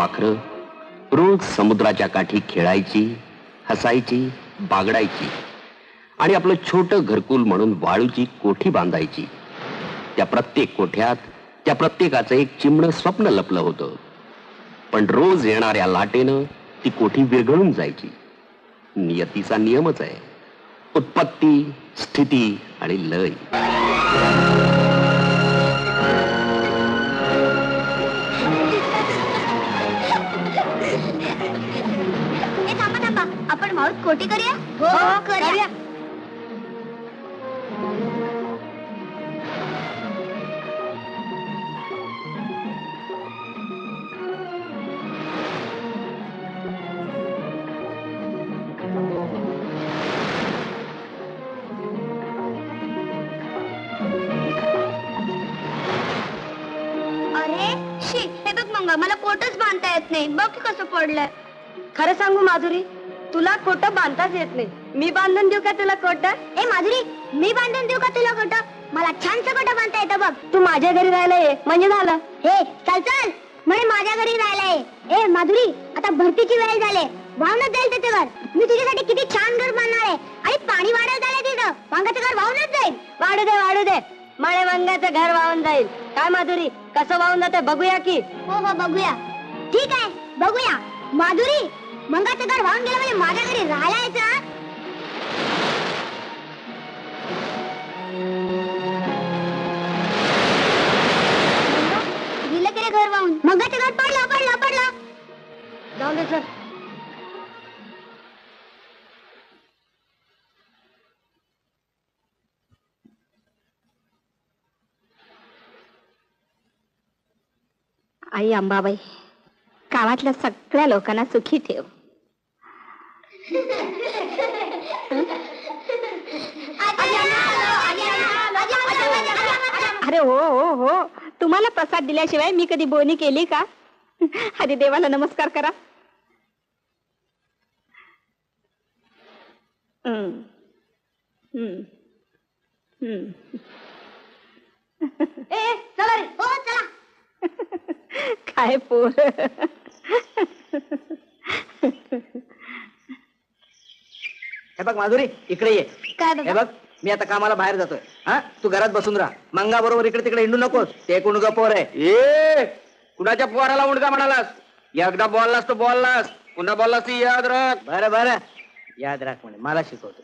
पाखरं रोज समुद्राच्या काठी खेळायची, हसायची, बागडायची आणि आपलं छोटं घरकुल म्हणून वाळूची कोठी बांधायची. त्या प्रत्येक कोठ्यात त्या प्रत्येकाचं एक चिमणं स्वप्न लपलं होतं. पण रोज येणाऱ्या लाटेनं ती कोठी विरघळून जायची. नियतीचा नियमच आहे. उत्पत्ती, स्थिती आणि लय. आपण माऊस कोठी करूया. हो करूया. अरे शी, हे बघ मंगा, मला कोटच बांधता येत नाही. बघ कसं पडलंय. खरं सांगू माधुरी, तुला खोटं बांधताच येत नाही. मी बांधून देऊ का तुला खोटं? ए माधुरी, मी बांधून देऊ का तुला खोटं? मला छानसं खोटं बांधता येतं बघ. तू माझ्या घरी राहायला ये म्हणजे झालं. हे चल चल, म्हणे माझ्या घरी राहायला ये. ए माधुरी, आता भरतीची वेळ झाली. वाहूनच जाईल त्याचं घर. मी तुझ्यासाठी किती छान घर बांधणार आहे. आणि पाणी वाढत झालंय तिथं. वांगाचं घर वाहूनच जाईल. वाढू दे वाढू दे, मळे वांग्याचं घर वाहून जाईल. काय माधुरी, कसं वाहून जाते बघूया की. हो हो बघूया. ठीक आहे बघूया. माधुरी, मंगाचं घर वाहून गेलं म्हणजे माझ्या घरी राहायला यायचं. गेलं की रे घर वाहून. मंगाचं घर पडलं पडलं पडलं. जाऊ दे सर. आई अंबाबाई, गावातल्या सगळ्या लोकांना सुखी ठेव. अरे हो हो हो, तुम्हाला प्रसाद दिल्याशिवाय मी कधी बोनी केली का? आधी देवाला नमस्कार करा. चला रे. हो चला. काय पोर. हे बघ माधुरी, इकडे ये. काय हे बघ, मी आता कामाला बाहेर जातोय. हा, तू घरात बसून राहा. मंगा बरोबर इकडे तिकडे हिंडू नकोस. ते कुणगा पोर आहे. ए, कुणाच्या पोराला उंडका म्हणालास? एकदा बोललास तो बोललास, पुन्हा बोललास ती याद राख. बरं बरं, याद राख म्हणे, मला शिकवतो.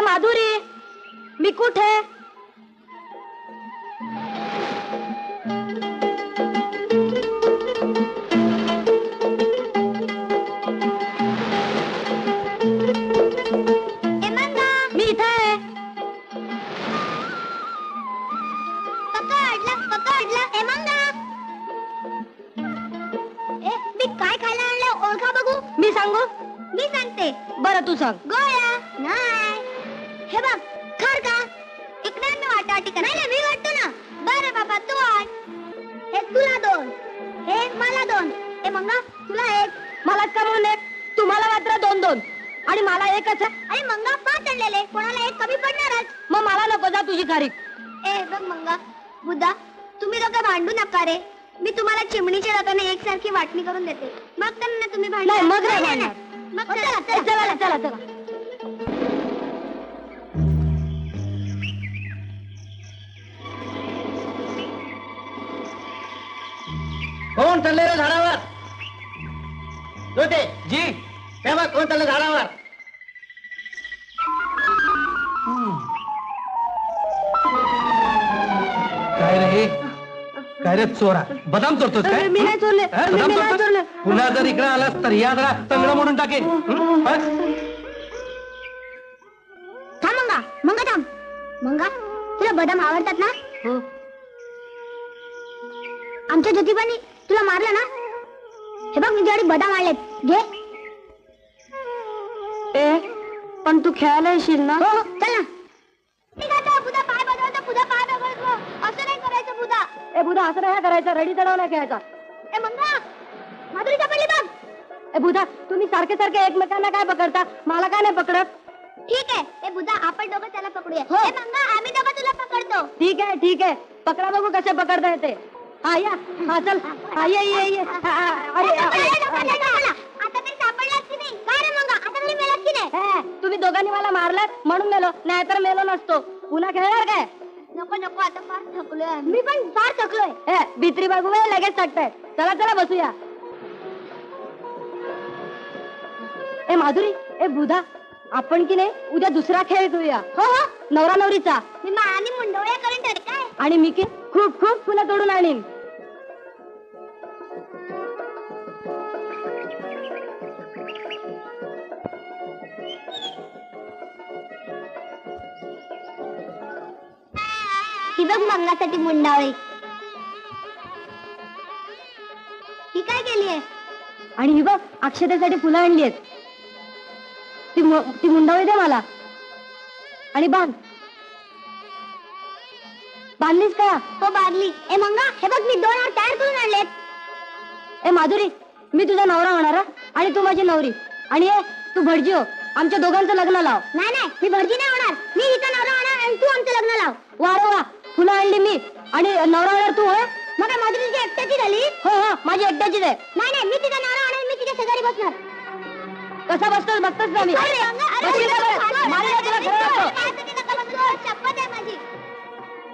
माधुरी, मी कुठे? मी इथे आहे. पकडलं. ए मंगा, ए मी काय खायला आणलं ओळखा बघू. मी सांगू? मी सांगते. बरं तू सांग. गोळ्या नाही. हे बघ, खर का इकडे मी वाटावाटी कर. नाही मी वाटतो ना. बरं बाबा तू वाट. हे तुला 2, हे मला 2. ए मंगा, तुला 1. मला कमवून 1, तुम्हाला मात्र 2-2 आणि मला 1च आहे. अरे मंगा 5 आणलेले, कोणाला 1 कमी पडणारच. मग मला नको, जा तुझी खारीक. ए बघ मंगा, बुद्धा, तुम्ही दोघं भांडू नका रे. मी तुम्हाला चिमणीच्या दाताने एकसारखी वाटणी करून देते. मग तर ना तुम्ही भांडा. नाही, मग नाही भांडणार. मग चला चला चला चला. कोण चाललंय रे झाडावर? जोते जी, तेव्हा कोण चाललं झाडावर? काय रे, काय रे चोरा बदाम चोरतोस काय मी नाही चोरले. हा? बदाम मी नाही चोरतोस? चोरले. पुन्हा जर इकडे आलास तर या जरा तंगड मोडून टाकेन हा? थांब मंगा मंगा थांब मंगा तुला बदाम आवडतात ना हो. आमच्या ज्योतिबानी तुला मारलं ना हे बघ मी जेवढे बदाम आणलेत घे ए पण तू खेळायला येशील ना? हो हो, चल ना मी गातो बुधा पाय बदलतो बुधा पाय बदलतो असं नाही करायचं बुधा ए बुधा असं नाही करायचं, रडी चढाव नाही खेळायचा. ए मंगा माधुरीचा पडली बघ ए बुधा तुम्ही सारखे सारखे एकमेकांना काय पकडता, मला काय नाही पकडत? ठीक आहे ए बुधा आपण दोघं त्याला पकडूया ए मंगा आम्ही दोघं तुला पकडतो ठीक आहे ठीक आहे, पकडा बघू कसे पकडता येते. हा या, हा चल, हा ये ये ये. अरे आता ते सापडलाच की नाही काय रे मंगा आता तरी मिळत की नाही तुम्ही दोघांनी मला मारलात म्हणून मेलो, नाहीतर मेलो नसतो. पुन्हा खेळणार काय? नको नको आता फार थकलोय मी पण फार थकलोय भीतरी बघू लगेच टाकताय. चला चला बसूया. ए माधुरी, ए बुधा, आपण की नाही उद्या दुसरा खेळ खेळूया. हो हो नवरा नवरीचा. मी आणि मुंडवळ्या करून ठरत काय आणि मी की खूप खूप फुलं तोडून आणीन. ही बघ मंगासाठी मुंडावळी ही काय केली आहे आणि ही बघ अक्षतेसाठी फुलं आणली आहेत. ती मुंडावळी दे मला आणि बांध. बांधलीस का? हो बादली ए मंगा हे बघ मी 2 हार तयार करून आणलेत. ए माधुरी, मी तुझा नवरा होणार हं? आणि तू माझी नवरी. आणि ए तू भटजी हो, आमच्या दोघांचं लग्न लाव. नाही नाही मी भटजी नाही होणार मी हिचा नवरा होणार आणि तू आमचं लग्न लाव वा रे वा, फुलं आणली मी आणि नवरा होणार तू होय? मग काय माधुरीची एकट्याची झाली हो हो, माझी एकट्याचीच आहे. नाही नाही मी तिचा नवरा होणार मी तिच्या शेजारी बसणार कसा बसतोस बघतोस ना मी. अरे, अरे, बसली का बरं? अरे, मला नाही तुला खेळवतो. आता तिला कलंकलो, शपथ आहे माझी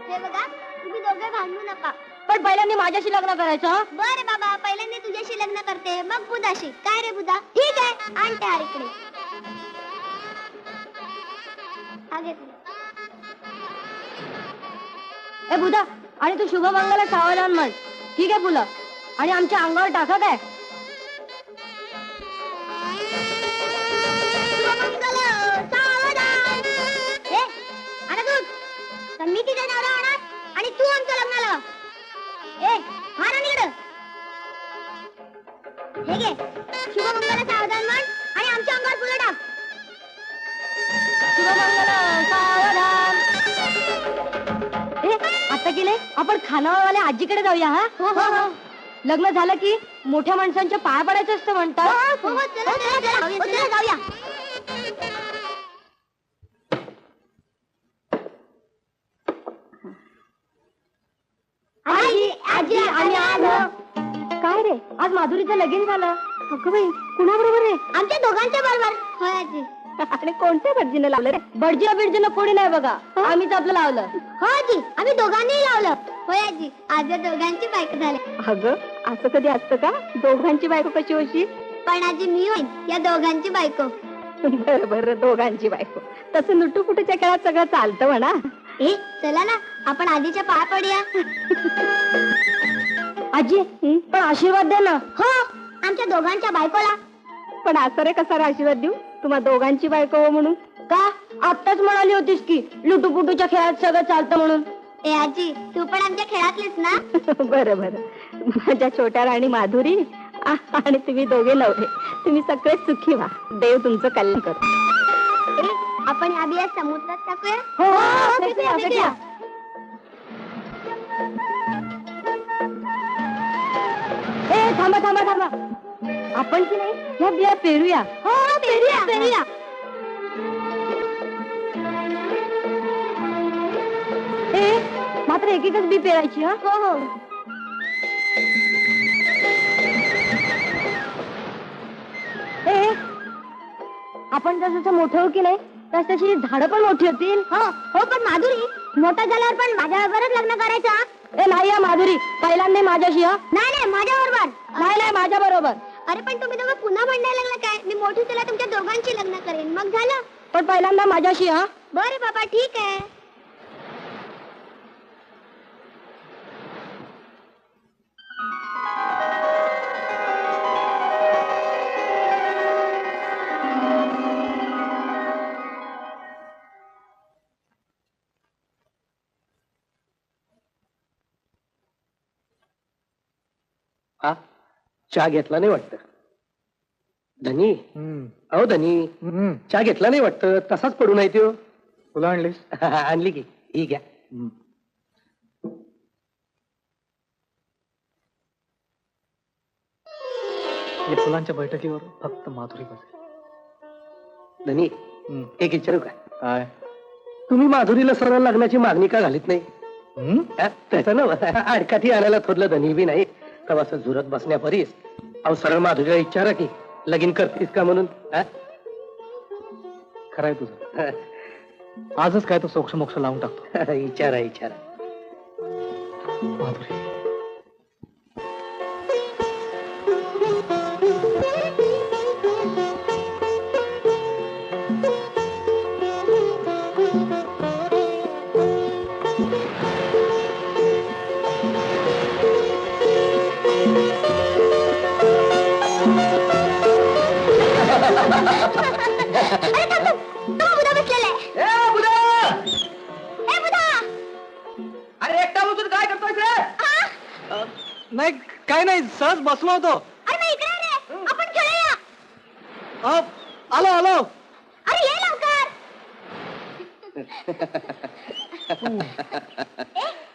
हे बघा तुम्ही दोघे भांडू नका पण पहिल्यांदा माझ्याशी लग्न करायचं हं? बरं बाबा पहिल्यांदा तुझ्याशी लग्न करते मग बुधाशी काय रे बुधा ठीक आहे आणते हार इकडे हा घे तुला. ए बुधा, आणि तू शुभमंगला सावधान म्हण. ठीक आहे फुलं आणि आमच्या अंगावर टाका काय. शुभमंगल, सावधान. हे, आता तू तर मी तिचा नवरा होणार आणि तू आमचं लग्न लाव. ए हार आण इकडं हे घे शुभमंगल सावधान म्हण आणि आमच्या अंगावर फुलं टाक शुभमंगल सावधान. ए आता की नाही आपण खानावळवाल्या आजीकडे जाऊया. हा हो हो हो लग्न झालं की मोठ्या माणसांच्या पाया पडायचं असतं म्हणतात. हो हो चला चला चला हो, चला जाऊया आजी आजी आम्ही आलो काय रे, आज माधुरीचं लगीन झालं. अगं बाई, कुणाबरोबर रे? आमच्या दोघांच्या बरोबर होय आजी आणि कोणत्या भटजीनं लावलं रे? भटजी बिडजीनं कोणी नाही बघा, आम्हीच आपलं लावलं. हो आजी आम्ही दोघांनी लावलं होय आजी आज या दोघांची बायको झाली अगं असं कधी असतं का? दोघांची बायको कशी होशी? पण आजी मी होईन या दोघांची बायको बरं बरं, दोघांची बायको. तसं लुटूपुटूच्या खेळात सगळं चालतं म्हणा. ए चला ना आपण आजीच्या पाया पडूया आजी पण आशीर्वाद दे ना. हो आमच्या दोघांच्या बायकोला पण असं रे कसा रे आशीर्वाद देऊ तुम्हा दोघांची बायको हो म्हणून? का आत्ताच म्हणाली होतीस की लुटूपुटूच्या खेळात सगळं चालतं म्हणून. ए आजी तू पण आमच्या खेळातलीस ना बरं बरं, माझ्या छोट्या राणी माधुरी आणि तुम्ही दोघे नवरे, तुम्ही सगळे सुखी व्हा. देव तुमचं कल्याण करू. ए, आपण या बिया समुद्रात टाकूया हो हो, फेकूया, फेकूया. ए थांबा थांबा थांबा, आपण की नाही या बिया पेरूया. हो हो पेरूया पेरूया ए मात्र एक एकच बी पेरायची. हा हो हो ए आपण जसं मोठं हो की नाही तस तशी झाडं पण मोठी होतील. हो हो पण माधुरी मोठा झाल्यावर पण माझ्याबरोबरच लग्न करायचं हा? ए नाही या माधुरी, पहिल्यांदा माझ्याशी. हा नाही नाही माझ्या बरोबर नाही नाही, माझ्या बरोबर. अरे पण तुम्ही दोघं पुन्हा भांडायला लागला काय मी मोठी तुला तुमच्या दोघांची लग्न करेन मग झालं पण पहिल्यांदा माझ्याशी. हा बरे बाबा ठीक आहे हा चहा घेतला नाही वाटत. धनी अहो धनी चहा घेतला नाही वाटत. तसाच पडून आहे तो. तुला आणलीस? आणली की. ही घ्या. फुलांच्या बैठकीवर फक्त माधुरी बसेल. धनी एक विचारू का? काय? तुम्ही माधुरीला सरळ लग्नाची मागणी का घालीत नाही? तसं ना अडकाठी आणायला थोडलं धनी बी नाही तर असं झुरत बसण्या परीस अहो सरळ माधुरीला विचारा की लगीन करतीस का म्हणून. खरंय तुझं. आजच काय तो सोक्ष मोक्ष लावून टाकतो. विचारा विचारा. माधुरी अरे थांब थांब. तो बुधा बसलेला आहे. ए बुधा! ए बुधा! अरे एकटा बसून काय करतोय रे? हा? नाही काय नाही सहज बसलो होतो. अरे मग इकडे रे. आपण खेळूया. आलो आलो. अरे ये लवकर.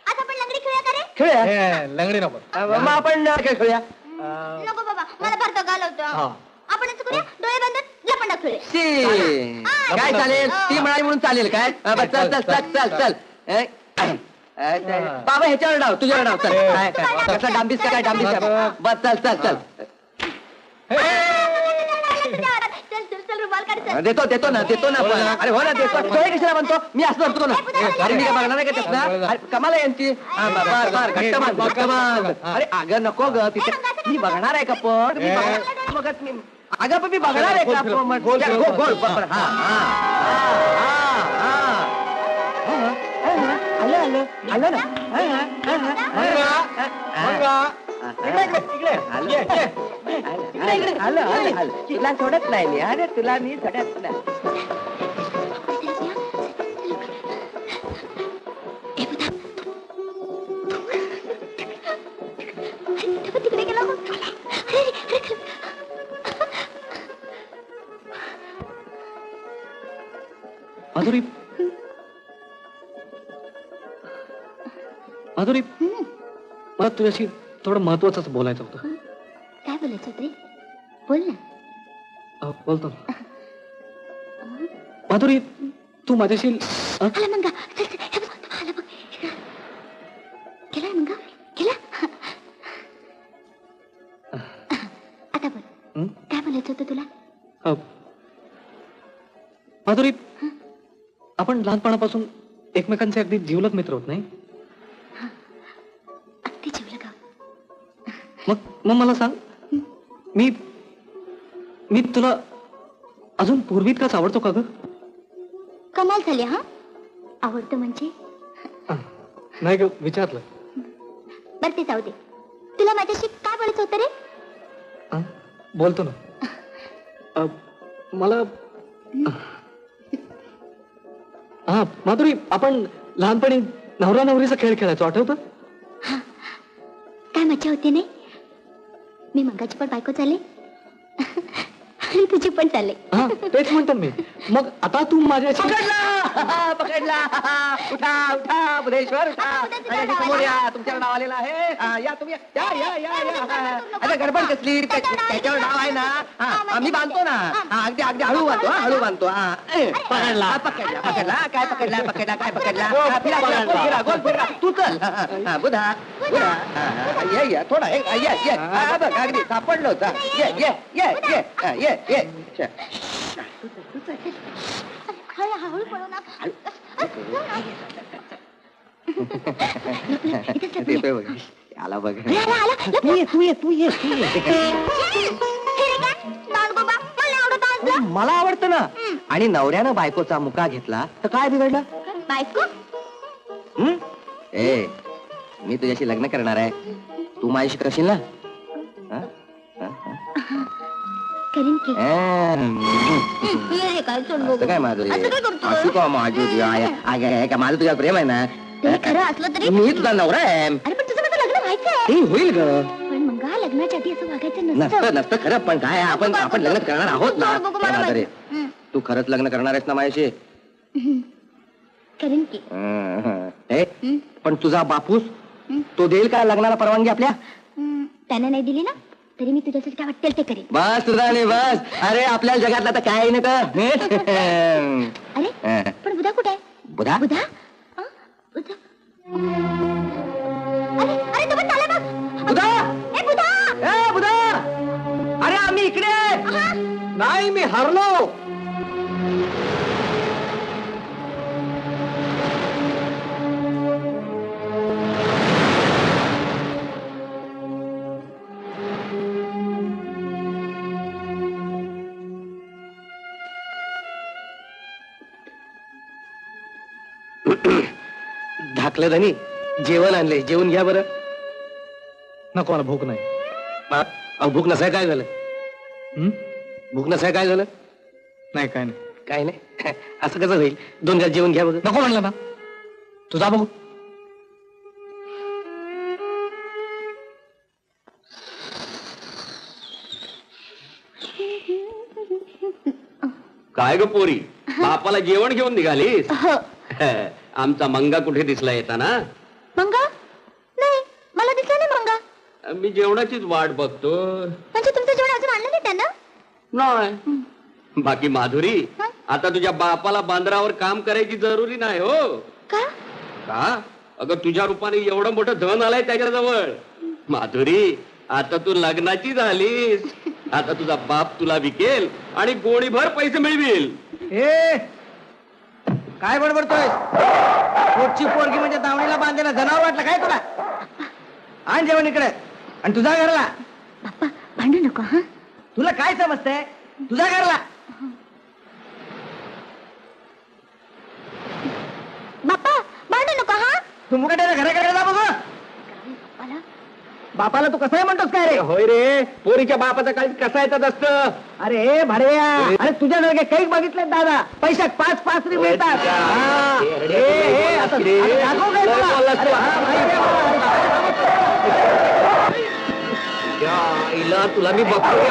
आज आपण लंगडी खेळूया का रे? खेळूया. लंगडी नको. मग आपण खेळ खेळूया. नको बाबा मला भरतो घालवतो. आपण असं करूया डोळे बंद लपंडा खेळूया. शी. काय चालेल? ती म्हणाली म्हणून चालेल काय? बस चल चल चल चल चल. बाबा ह्याच्यावर डाव तुझ्यावर डाव चल. काय काय कसला डांबीस का काय डांबीस का? बस चल चल चल. चल चल चल रुमाल काढ चल. देतो देतो ना पण. अरे हो ना देतो. तो कशाला म्हणतो? मी असं धरतो ना. अरे मी काय बघणार नाही का त्यातला? अरे कमाल आहे यांची. बर बर घट्ट बांध घट्ट बांध. अरे अगं नको ग तिथे मी बघणार आहे का पण? मी बघणार बघत मी. अगं पण मी बघणार आहे का पण? गोल गोल बरोबर. हा हा आलं आलं आलं ना. तुला सोडत नाही मी. अरे तुला मी सोडत नाही. ए बुधा. अरे तिकडे गेला बघ. अरे अरे माधुरी माधुरी मला तुझ्याशी थोडं महत्वाचंच बोलायचं होतं. काय बोलायचं होतं रे? बोल ना. बोलतो ना. माधुरी तू माझ्याशी आला मंगा. चल चल. हे बघ आला बघ. गेला मंगा. गेला. आता बोल. काय बोलायचं होतं तुला? माधुरी आपण लहानपणापासून एकमेकांचे अगदी जीवलग मित्र होत नाही? अगदी जीवलं का? मग मग मला सांग मी मी तुला अजून पूर्वीतकाच आवडतो का ग? कमाल झाली हा. आवडतं म्हणजे? नाही ग विचारलं. बरं ते जाऊ दे. तुला माझ्याशी काय बोलायचं होतं रे? बोलतो ना. मला हा माधुरी आपण लहानपणी नवरा नवरीचा खेळ खेळायचो आठवतं? काय मजा होती नाही? मी मंगाची पण बायको चाले आणि तुझी पण चाले. हा तेच म्हणतो मी. मग आता तू माझ्याशी पकडला पकडला. उठा उठा बुधेश्वर उठा. माझ्या समोर या. तुमच्यावर नाव आलेलं आहे. या तुम्ही या या या या. आता गडबड कसली? त्याच्यावर नाव आहे ना. हा मी बांधतो ना. अगदी अगदी हळू बांधतो. हळू बांधतो. पकडला पकडला पकडला. काय पकडला पकडला काय पकडला? फिरा गोल फिरा. तू चल. बुधा बुधा ये ये थोडा ये ये. बघ अगदी सापडलं होतं. ये ये ये ये ये ये. हळू पळू ना. देतोय बघ. आला बघ. तू ये तू ये तू ये तू ये. मला आवडतं ना. आणि नवऱ्यानं बायकोचा मुका घेतला तर काय बिघडलं? बायको ए मी तुझ्याशी लग्न करणार आहे. तू माझ्याशी करशील ना? करीन की. असं काय माधुरी? असू का माधुरी? का माझं तुझ्या प्रेम आहे ना? ते खरं असलं तरी मी तुझा नवरा आहे. अरे पण तुझं माझं लग्न व्हायचं आहे. ते होईल ग. पण मग मंगा लग्नाच्या आधी असं वागायचं नसतं नसतं खरं, पण काय आपण लग्न करणार आहोत ना. बघू, मला हे म्हातारे, हं. तू खरंच लग्न करणार आहेस ना माझ्याशी? करीन की हे, पण तुझा बापूस तो देईल का लग्नाला परवानगी आपल्या? त्याने नाही दिली ना तरी मी तुझ्यासाठी काय वाटेल ते करीन. बस तुझा नाही बस. अरे आपल्या जगातला तर काय नाही का. अरे पण बुधा कुठे आहे? बुधा बुधा अं? बुधा अरे अरे तो पण चालला बघ. बुधा ए बुधा ए बुधा, अरे आम्ही इकडे. नाही मी हरलो. धाकलं धनी जेवण आणलंय, जेवून घ्या बरं. नको मला भूक नाही. अहो भूक नसाय काय झालं? भूक नसाय काय झालं? नाही काय नाही. काय नाही असं कसं होईल? 2 घास जेवण घ्या बघ. नको म्हणलं ना. तुझा बघू. काय ग पोरी, बापाला जेवण घेऊन निघालीस? हो. आमचा मंगा कुठे दिसला येताना? मंगा नाही मला दिसला नाही मंगा. मी जेवणाचीच वाट बघतो. म्हणजे तुमचं जेवण अजून आणलं नाही त्यानं? नाही. बाकी माधुरी, हं? आता तुझ्या बापाला बांद्रावर काम करायची जरुरी नाही हो. का? का? अगं तुझ्या रूपाने एवढं मोठं धन आलंय त्याच्याजवळ. माधुरी, आता तू लग्नाची झालीस. आता तुझा बाप तुला विकेल आणि गोणीभर पैसे मिळविल. ए काय बडबडतोय? पोटची पोरगी म्हणजे दावणीला बांधायला जनावर वाटलं काय तुला? आण जेवण इकडे. आणि तुझा घरला. बाप्पा भांडू नको हा. तुला काय समजतंय? तुझा घरला. बाप्पा भांडू नको हा. तू मुकाट्याला घराकडे जा बघू. मला बापाला तू कसं म्हणतोस काय रे? होय रे, पोरीच्या बापाचं काही कसा येतात असतं. अरे भाडव्या, अरे तुझ्यासारखे काही बघितले दादा, पैशात 5-5 मिळतात. हा. आता दाखव काय तुला? अरे हा, माहिती आहे इला तुला मी बघतो की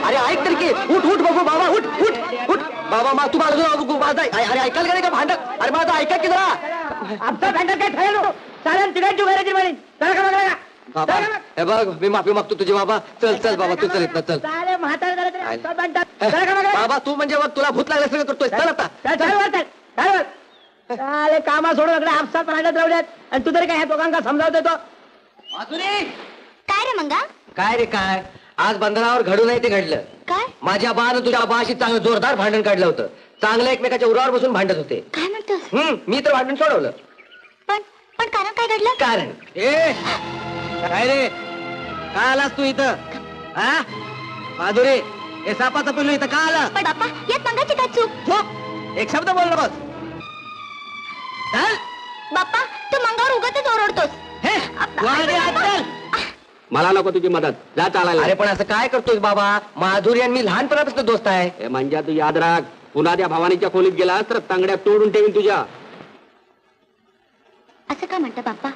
अरे ऐक तरी की. उठ उठ बघू बाबा, उठ उठ उठ बाबा. मा तू माझं बघू माझा. अरे ऐकायला का नाही का भांडण? अरे माझं ऐका की जरा. आमचं भांडण काय ठरवलं? चालेल तिघांची घराची म्हणे. बाबा हे बघ, मी माफी मागतो तुझी बाबा. चल चल बाबा, तू चल इथं चल. बाबा तू म्हणजे मग तुला भूत लागलं सगळं करतोय. चल आता. चाले कामा सोडून इकडे आपसात भांडत राहू द्यात. आणि तू तरी काय ह्या दोघांना समजावतोय तो? माधुरी, काय रे मंगा? काय रे काय? आज बंधनावर घडू नाही ते घडलं. काय माझ्या बानं तुझ्या बाशी चांगलं जोरदार भांडण काढलं होतं. चांगलं एकमेकाच्या उरावर बसून भांडत होते. काय म्हणतोस? मी तर भांडण सोडवलं. पण पण कारण काय घडलं? कारण काय रे? का आलास तू इथं? हा माधुरी, हे सापाचं पिल्लू इथं का आलं? पण बाप्पा यात मंगाची काय चूक? चुप, एक शब्द बोल बस. चल. बाप्पा तू मंगावर उगाचच ओरडतोस. हे, वारे हात चल. मला नको तुझी मदत. जा चालायला. अरे पण असं काय करतोय बाबा? माधुरी आणि मी लहानपणापासून दोस्त आहे. हे म्हणजे तू याद राख, पुन्हा त्या भवानीच्या खोलीत गेला तर तांगड्या तोडून ठेवीन तुझ्या. असं का म्हणता बाप्पा?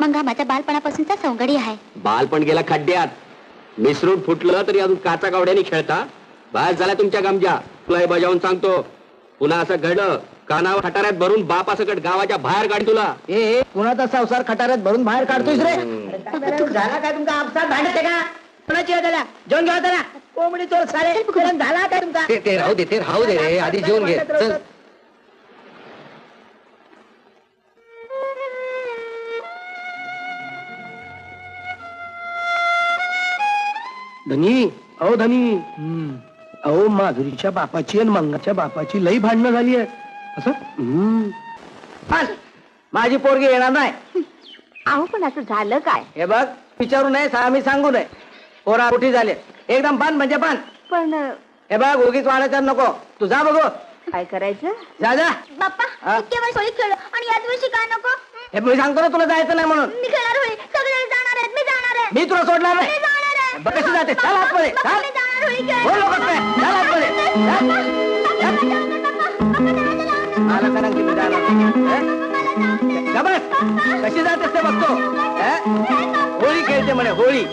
मंगा माझ्या बालपणापासूनचा सवंगडी आहे. बालपण गेला खड्ड्यात. मिसरूट फुटलं तरी अजून काचा कावड्याने खेळता. बस झाला तुमच्या गमजा. तुला हे बजावून सांगतो, पुन्हा असं घडलं कानावर खटाऱ्यात भरून बाप सकट गावाच्या बाहेर काढ तुला. ए कुणाचा संसार खटाऱ्यात भरून बाहेर काढतोयस रे? झाला काय तुमचा आपसात भांडत का? कोणाची झाला? जेवण घ्या त्याला. कोंबडी चोर सारे झाला काय तुमचा? ते राहू दे, ते राहू दे रे. आधी जेवण घे. चल. धनी, अहो धनी, अहो माधुरीच्या बापाची आणि मंगाच्या बापाची लई भांडणं झाली आहे. असं बस, माझी पोरगी येणार नाही. अहो पण असं झालं काय? हे बघ, विचारू नये, आम्ही सांगू नये. पोरा मोठी झाले एकदम बंद म्हणजे बंद. पण हे बघ उगीच वाढायचं नको. तू जा बघू. काय करायचं? जा जा. बाप्पा हा? इतक्या वेळ होळी खेळलो आणि याच वर्षी काय नको? हे मी सांगतो ना तुला जायचं नाही म्हणून. मी खेळणार होळी. सगळे जाणार आहेत. मी जाणार आहे. मी तुला सोडणार मी नाही. जाणार आहे. बघ कशी जाते. चल आतमध्ये. बाप्पा, चल. मी जाणार होळी होळी खेळ. बोल लोकं काय? चला आतमध्ये. मला करा की मी जाणार नाही. जा बस. कशी जात असते बघतो. होळी खेळते म्हणे होळी.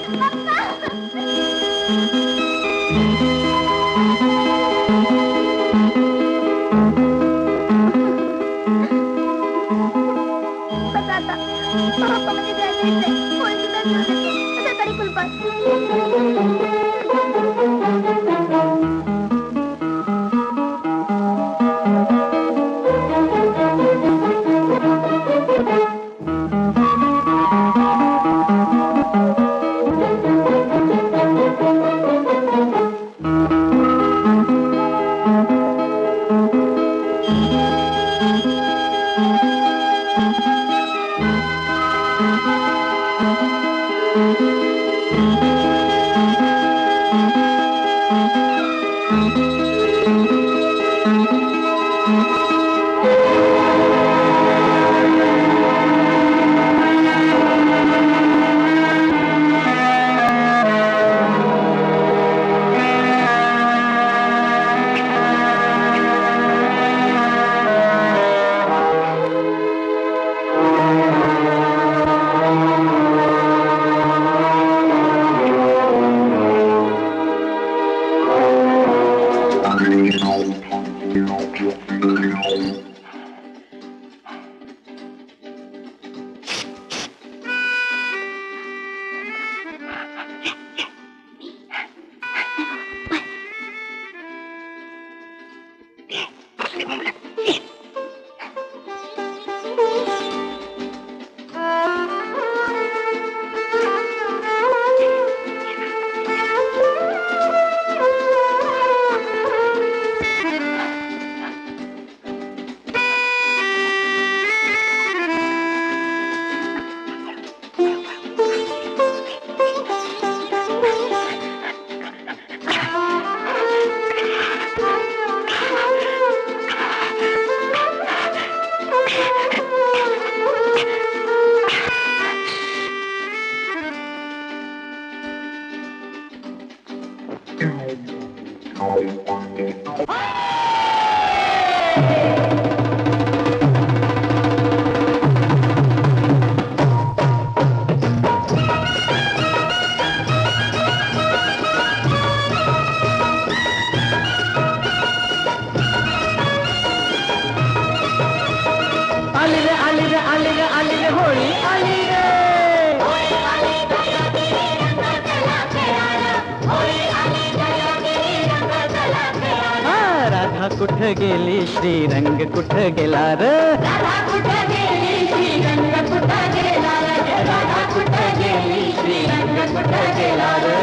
कुठं गेली श्रीरंग कुठं गेला र राधा कुठं गेली श्रीरंग कुठं गेला रे राधा कुठं गेली श्रीरंग कुठं गेला रे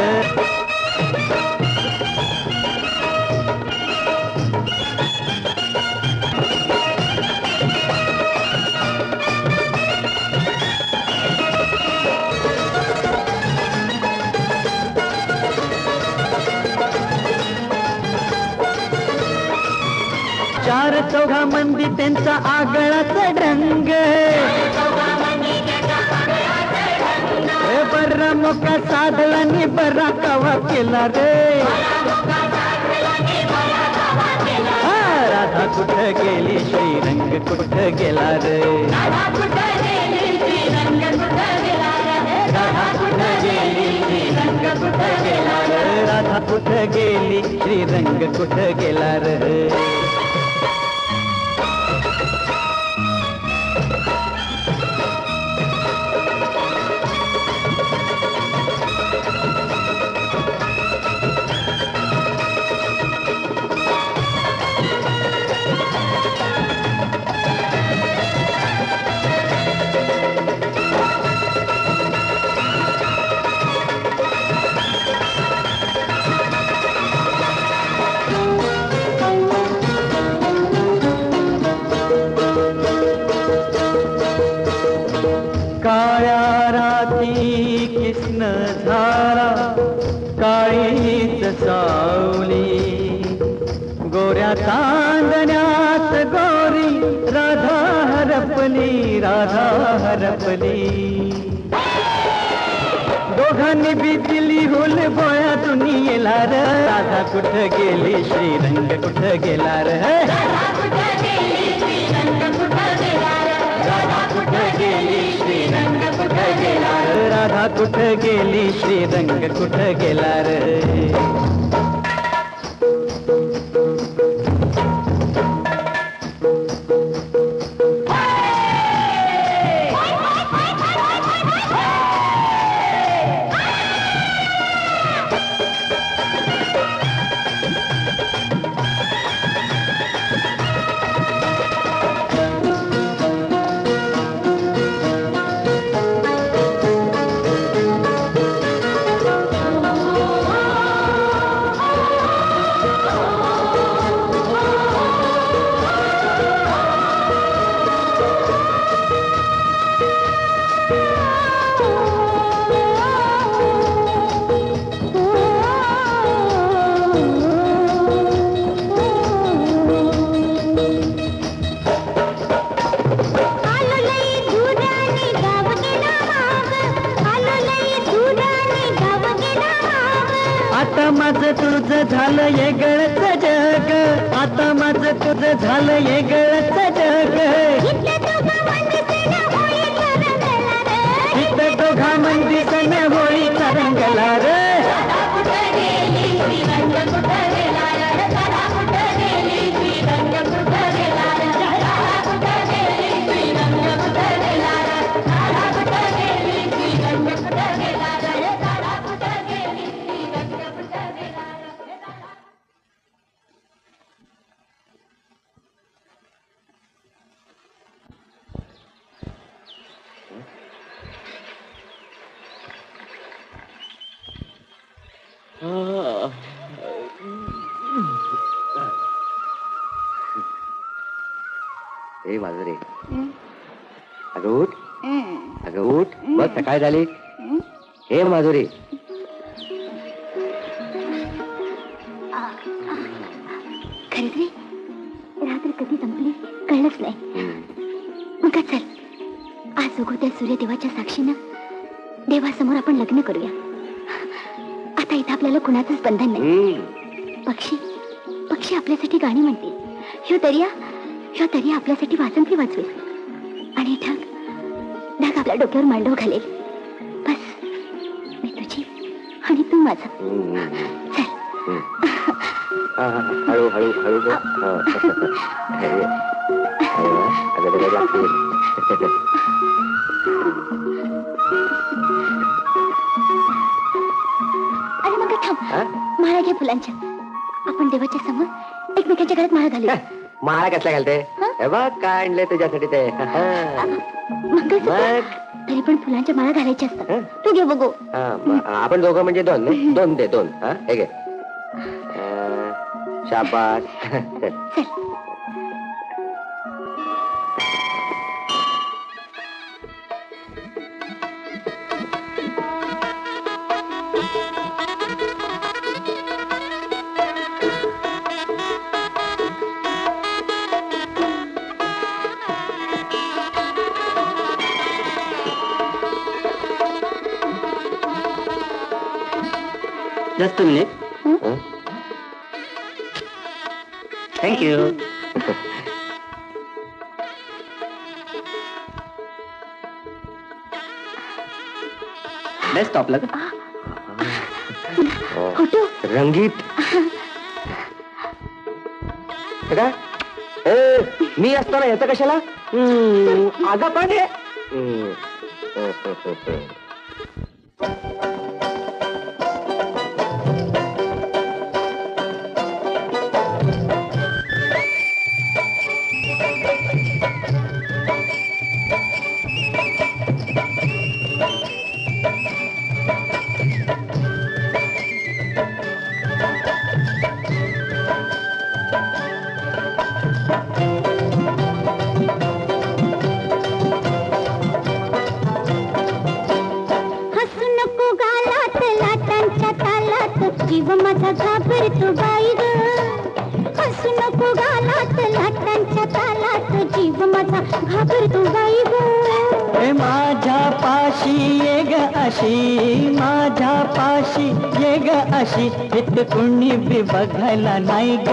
चार चौघा मंदी त्यांचा आगळाचा ढंग बर्रा मोका साधला नि बरा कवा केला रे राधा कुठं गेली श्रीरंग कुठं गेला रे राधा कुठं गेली श्रीरंग कुठं गेला रे राधा कुठं गेली श्रीरंग कुठं गेला रे राधा कुठं गेली श्रीरंग कुठं गेला रे काळ्या राती कृष्ण झाला काळीच सावली गोऱ्या चांदण्यात गोरी राधा हरपली दोघांनी बी दिली होल बोळ्यातून येला र राधा कुठं गेली श्रीरंग कुठं गेला र राधा कुठं गेली श्रीरंग कुठं गेला र राधा कुठं गेली श्रीरंग कुठं गेला र राधा कुठं गेली श्रीरंग कुठं गेला र आता माझं तुझं झालं वेगळंच जग आता माझं तुझं झालं वेगळंच जग इथं दोघा मंदी सण होळीचा रंगला रे ए माधुरी अगं उठ अगं उठ बघ सकाळ झाली हे माधुरी खरंच रे रात्र कधी संपली कळलंच नाही मग चल आज उगवत्या सूर्यदेवाच्या साक्षीनं देवासमोर आपण लग्न करूया आता इथं आपल्याला कुणाचंच बंधन नाही पक्षी पक्षी आपल्यासाठी गाणी म्हणतील ह्यो दर्या आपल्यासाठी वासंती वाजवेल आणि ढग आपल्या डोक्यावर मांडव घालेल बस मी तुझी आणि तू माझा चल हळू हळू हळू अरे मग थांब माळा घे फुलांच्या आपण देवाच्या समोर एकमेकांच्या घरात माळा घालूया माळा कसला घालते हे बघ काय आणलंय तुझ्यासाठी ते तरी पण फुलांच्या माळा घालायच्या असतात तू घे बघू आपण दोघं म्हणजे दोन दोन दे दोन हे घे शाबास चल Just a minute. Thank you. Best stop लगा. फोटो रंगीत काय मी असताना याचं कशाला आगा पण जीव माझा घाबरतो बाई ग हसू नको गालात लाटांच्या तालात जीव माझा घाबरतो बाई ग माझ्या पाशी ये ग अशी माझ्या पाशी ये ग अशी इत कुणी बी बघायला नाही ग.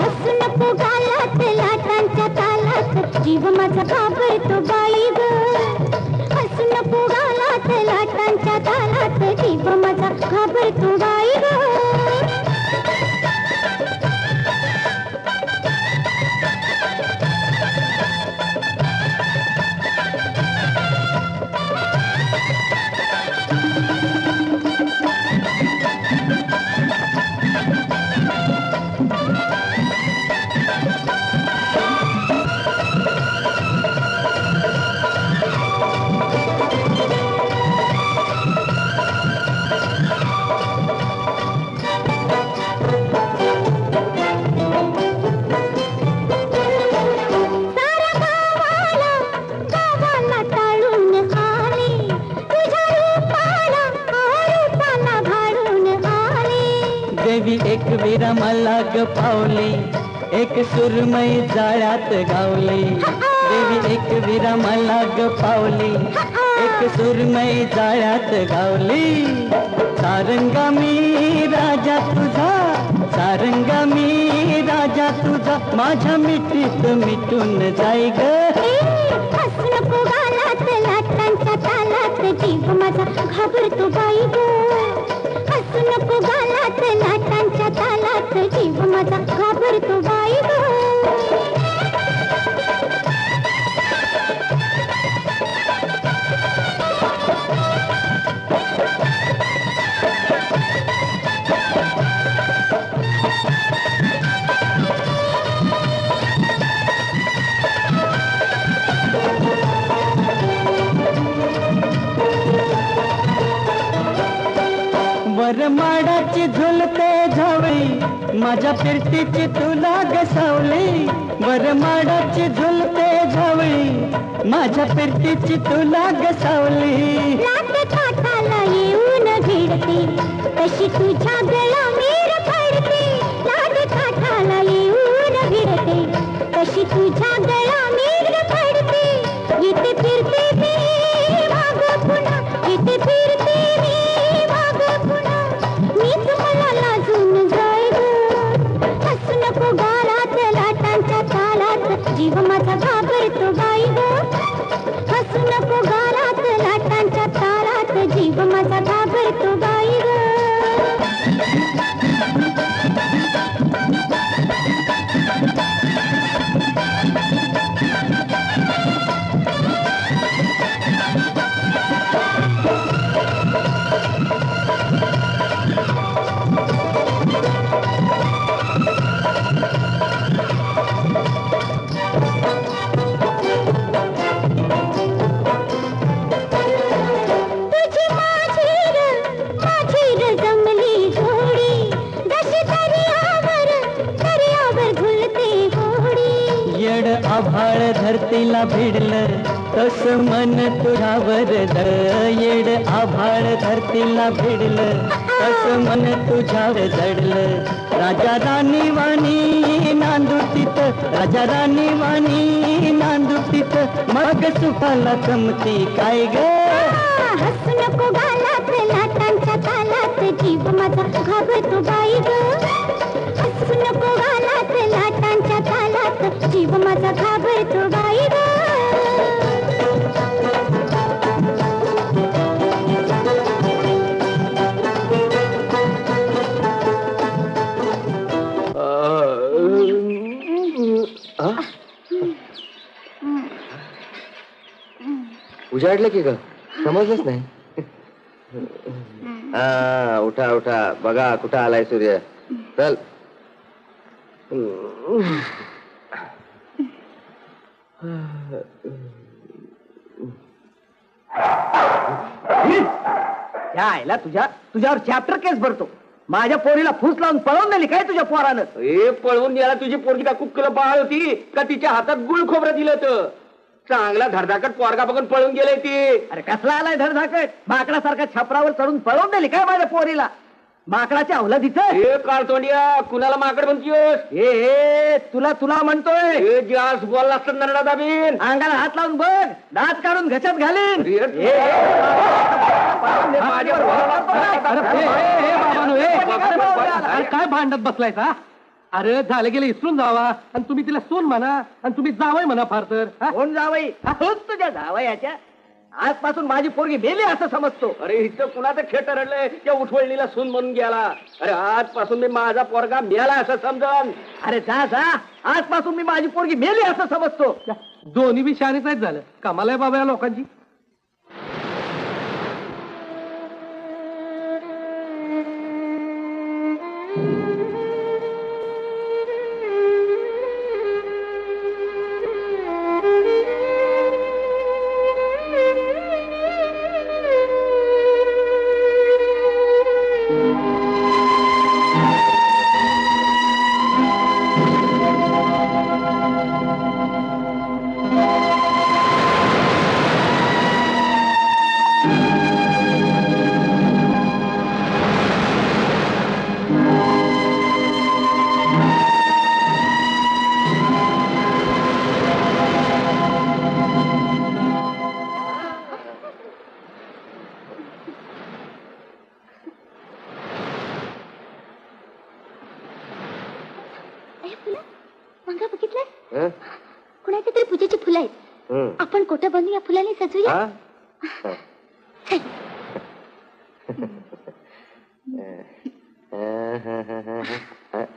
हसू नको गालात लाटांच्या तालात जीव माझा घाबरतो बाई ग. हसू नको गालात लाटांच्या तालात जीव माझा घाबरतो बाई ग. देवी एक वीरा मला ग पावली एक सुरमई जाळ्यात गावली. देवी एक वीरा मला ग पावली एक सुरमई जाळ्यात गावली. सारंगा मी राजा तुझा सारंगा मी राजा तुझा माझ्या मिठीत मिटून जाई ग. हसू नको गालात लाटांच्या तालात जीव माझा घाबरतो बाई ग. हसू नको गालात लाटांच्या तालात जीव माझा घाबरतो बाई ग. वरमाडाची झुलते झावळी माझ्या फिरतीची तुला गसावली. वरमाडाची झुलते झावळी माझ्या फिरतीची तुला गसावली. लाट काठाला येऊन भिडते तशी तुझ्या गळा मीर पडते. लाट काठाला येऊन भिडते तशी तुझ्या गळा मीर पडते. इथे फिरते मी माग पुन्हा इथे फिरते मी माग पुन्हा मीच मला लाजून जाय ग. हसू नको गालात लाटांच्या तालात जीव माझा घाबरतो बाई ग. हसू नको गालात लाटांच्या तालात जीव माझा घाबरतो बाई ग. तुझी माझी र जमली जोडी जशी दर्यावर झुलते घोडी. येड आभाळ धरतीला भिडलं तस मन तुझ्यावर द. येड आभाळ धरतीला भिडलं तस मन तुझ्यावर दडलं. राजा राणी वाणी नांदू तिथ राजा राणी वाणी नांदू तिथ मग सुखाला कमती काय ग. हसू नको गालात लाटांच्या तालात जीव माझा घाबरतो बाई ग. हसू नको गालात लाटांच्या तालात जीव माझा घाबरतो बाई ग. उजाडलं की ग समजलंच नाही. हा उठा उठा बघा कुठं आलाय सूर्य. चल यायला तुझ्यावर चॅप्टर केस भरतो. माझ्या पोरीला फूस लावून पळवून नेली काय तुझ्या पोरानं? ए पळवून गेला तुझी पोरगी का कुक्कल बाळ होती का तिच्या हातात गुळ खोबरं दिलं तर चांगला धडधाकट पोरगा बघून पळून गेले ती. अरे कसला आलाय धडधाकट? माकडासारखा छपरावर चढून पळवून नेली काय माझ्या पोरीला? माकडाच्या अवलादीचं हे काळतोंडिया कुणाला माकड म्हणतीयोस? ए तुला म्हणतोय हे जास्त बोलला असतात नरडा दाबीन. अंगाला हात लावून बघ, दात काढून घशात घालीन. अरे काय भांडत बसलायचा? अरे झालं गेलं इसरून जावा आणि तुम्ही तिला सोन म्हणा आणि तुम्ही जावय म्हणा फार तर हा? कोण जावई? होच तुझ्या जावयाच्या. आजपासून माझी पोरगी मेली असं समजतो. अरे इथं कुणाचं खेट रडलंय त्या उठवळणीला सून म्हणून गेला. अरे आजपासून मी माझा पोरगा मेला असं समजन. अरे जा जा, आजपासून मी माझी पोरगी मेली असं समजतो. दोन्ही बी शाळेच आहेत झालं. कमाल आहे बाबा या लोकांची. मंगा बघितलं? कुणाच्या तरी पूजेची फुलं आहेत. आपण कोठं बनवू या फुलांनी सजूया.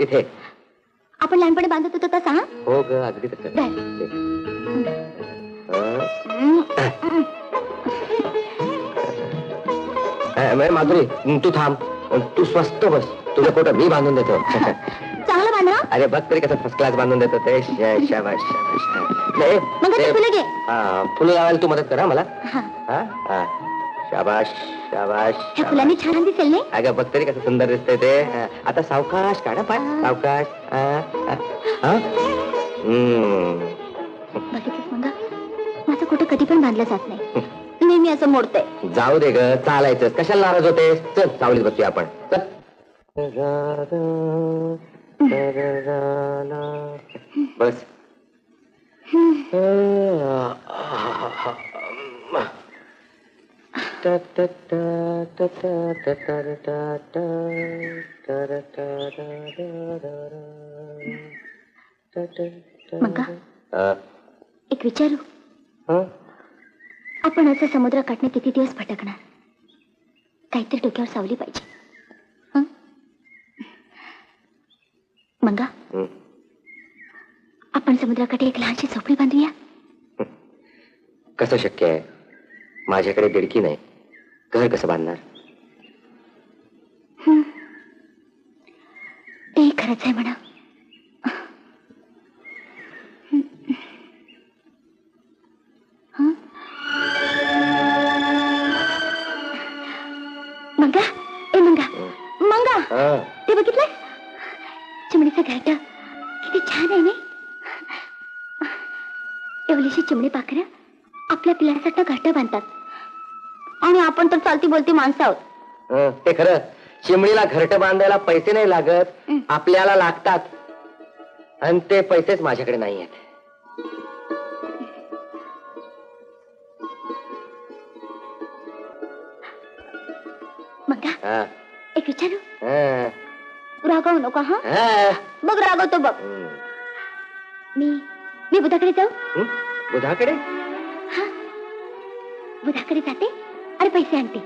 इथे आपण लहानपणी बांधत होतो तसा. हा हो ग अगदी तसं. माधुरी तू थांब, तू स्वस्त बस. तुझं कोट मी बांधून देतो. चांगलं बांधा. अरे बघ तरी कसं फर्स्ट क्लास बांधून देतो ते. शाबाश शाबाश. मग ते फुलं घे. फुलं लावायला तू मदत करा मला. हा. हा शाबाश शाबाश. ह्या फुलांनी छान दिसेल नाही? अगं बघ तरी कसं सुंदर दिसतंय ते. आता सावकाश काढा पाय सावकाश. बघितलंस मंगा, माझं कुठं कधी पण बांधलं जात नाही. नेहमी असं मोडतंय. जाऊ दे ग, चालायचं. कशाला नाराज होतेस? चल सावलीत बसूया आपण. चल. बस. मंगा, एक विचारू. आपण असं समुद्र काठणे किती दिवस भटकणार? काहीतरी डोक्यावर सावली पाहिजे. हं? मंगा, आपण समुद्राकडे एक लहानशी झोपडी बांधूया. कसं शक्य आहे? माझ्याकडे दिडकी नाही. घर कसं बांधणार? ते खरंच आहे म्हणा. मंगा, ए मंगा, मंगा, ते बघितलं? चिमणीचं घरटं किती छान आहे ना. एवढीशी चिमणी पाखरं आपल्या पिल्लांसाठी घरटं बांधतात आणि आपण तर चालती बोलती माणसं आहोत. ते खरं. चिमणीला घरटं बांधायला पैसे नाही लागत, आपल्याला लागतात. आणि ते पैसेच माझ्याकडे नाही आहेत. मंगा, एक विचारू. रागवू नको. हा बघ, रागवतो बघ. मी बुधाकडे जाऊ? बुधाकडे? हा, बुधाकडे जाते आणि पैसे आणते.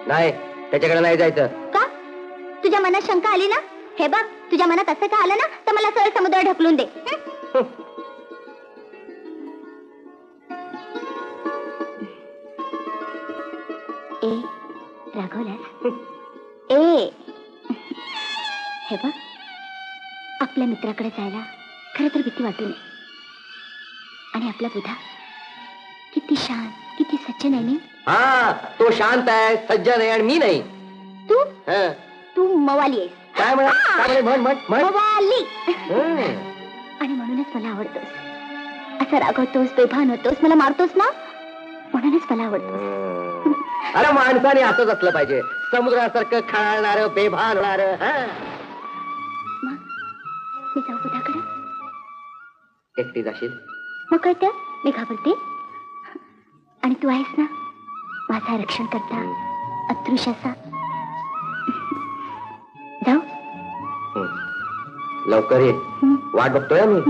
नाही, त्याच्याकडे नाही जायचं. का? तुझ्या मनात शंका आली ना? हे बघ, तुझ्या मनात असं का आलं ना, तर मला सरळ समुद्रात ढकलून दे. ए रागवलास? ए हे बघ, आपल्या मित्राकडे जायला खरं तर भीती वाटू नये. आणि आपला बुधा किती शांत, किती सज्जन आहे. हा, तो शांत आहे, सज्जन आहे आणि मी नाही. तू मवाली आहेस. काय म्हण? मवाली. आणि म्हणूनच मला आवडतोस. असं रागवतोस, बेभान होतोस, मला मारतोस ना, म्हणूनच मला आवडतोस. अरे माणसाने असंच असलं पाहिजे, समुद्रासारखं खळाळणार, बेभान होणार. मी जाऊ बुधाकडे? एकटी जाशील? मग काय त्या, मी घाबरते. आणि तू आहेस ना माझा रक्षण करता, अदृश्याचा. जाऊ. लवकर ये, वाट बघतोय मी.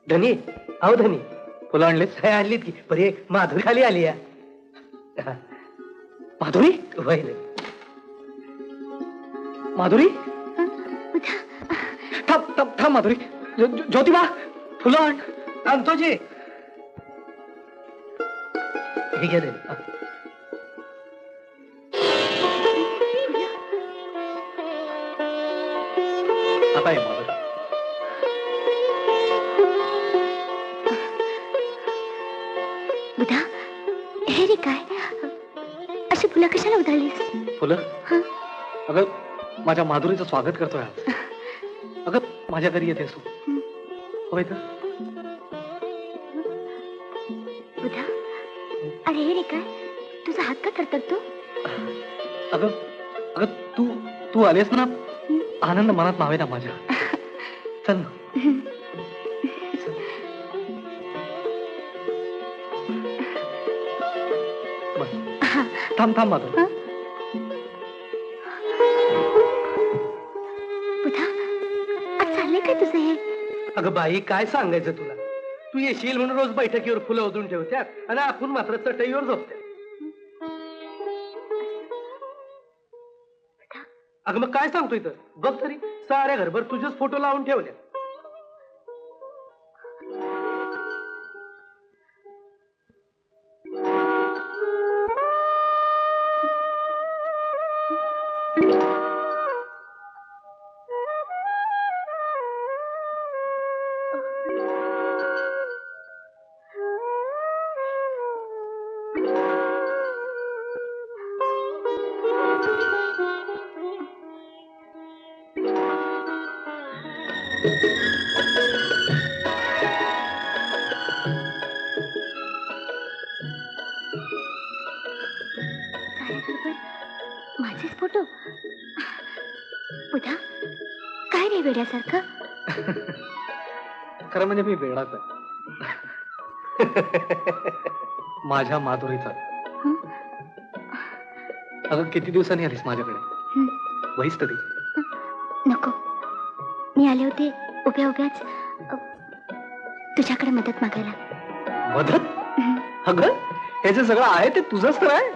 धनी, अहो धनी, फुलं आणलीत? आणलीत की बरी. माधुरी खाली आली या. माधुरी वहिले. माधुरी थांब थांब थांब. माधुरी, ज्योतिबा फुलं आण. आणतो जी. हे घे. आता आहे माधुरी. बुधा, हे रे काय अशी फुलं कशाला उधळलीस? फुलं? अगं माझ्या माधुरीचं स्वागत करतोय आज. अगं माझ्या घरी येतेस तू, होय तर? बुधा, अरे हे रे काय तुझा हात का थरथरतो? अगं अगं तू तू आलीस ना, आनंद मनात मावे ना माझ्या. चल ना. बस. थांब थांब माधुरी. बुधा, आज चाललंय काय तुझं हे? अगं बाई, काय सांगायचं तुला. तू येशील म्हणून रोज बैठकीवर फुलं ओतून ठेवत्यात आणि आपण मात्र चटईवर झोपत्यात. अगं मग काय सांगतोय तर बघ तरी, साऱ्या घरभर तुझेच फोटो लावून ठेवल्या. माझेच फोटो? बुधा, काय रे वेड्यासारखं? खरं म्हणजे मी वेडाच आहे. माझ्या माधुरीचा. अगं किती दिवसांनी आलीस माझ्याकडे, वहीच तरी. नको, मी आले होते उभ्या उभ्याच तुझ्याकडे मदत मागायला. मदत? अगं हे जे सगळं आहे ते तुझंच तर आहे.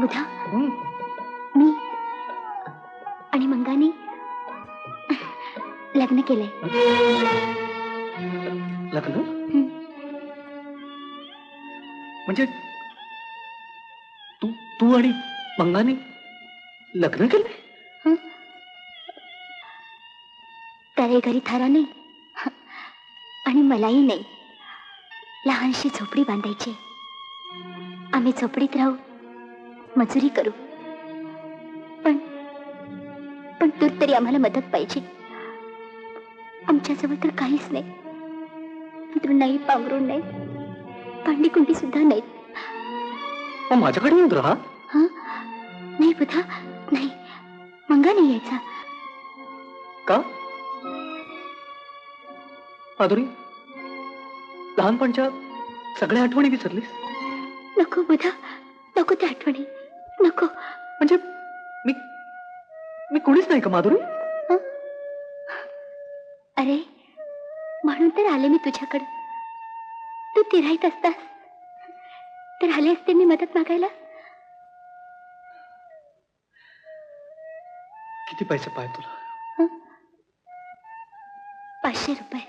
बुधा, मी आणि मंगाने लग्न केलंय. लग्न? म्हणजे तू तू आणि मंगाने लग्न केलंय? त्याला घरी थारा नाही आणि मलाही नाही. लहानशी झोपडी बांधायची. आम्ही झोपडीत राहू, मजुरी करू. पण पण तू तरी आम्हाला मदत पाहिजे. आमच्याजवळ तर काहीच नाही. तू नाही, पांघरून नाही, भांडी कुंडी सुद्धा नाही. माझ्याकडे येऊन राहा. नाही बुधा, नाही. मंगा नाही यायचा. का माधुरी, लहानपणच्या सगळ्या आठवणी विसरलीस? नको बुधा, नको त्या आठवणी, नको. म्हणजे मी मी कोणीच नाही का माधुरी? अरे म्हणून तर आले मी तुझ्याकडे. तू तिराईत असतास तर आले असते मी मदत मागायला. किती पैसे पाहिजे तुला? 500 रुपये.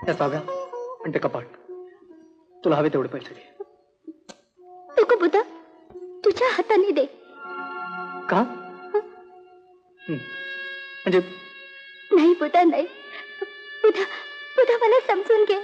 त्या चाव्या आणि ते कपाट, तुला हवे तेवढे पैसे घे. नको बुधा, तुझ्या हाताने दे. का? म्हणजे नाही बुधा, नाही. बुधा, बुधा मला समजून घे.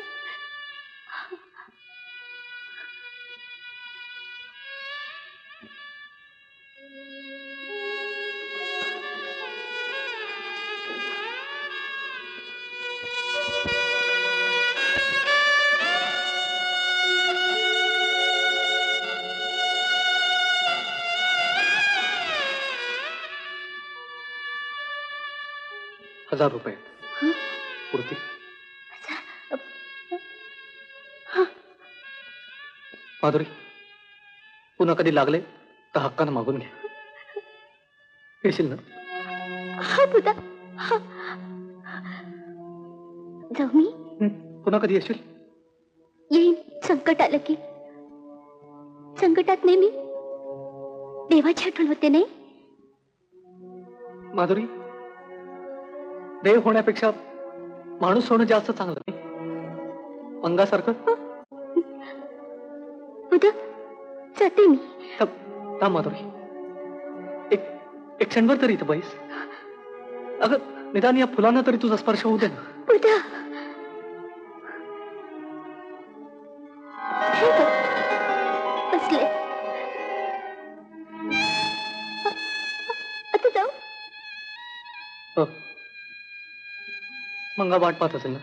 1000 रुपये पुरतील. माधुरी, पुन्हा कधी लागले तर हक्कानं मागून घ्या. येशील ना? हा बुधा, हा. जाऊ मी? पुन्हा कधी येशील? येईन. संकट आलं की. संकटात नेहमी देवाची आठवण होते नाही? माधुरी, देव होण्यापेक्षा माणूस होणं जास्त चांगलं नाही? अंगासारखं. बुधा, जाते मी. थांब माधुरी, एक क्षणभर तरी इथं बैस. अगं निदान या फुलांना तरी तुझा स्पर्श होऊ दे ना. बुधा, हे बघ, बसले. आता जाऊ? हो. मंगा वाट पाहत असेल ना?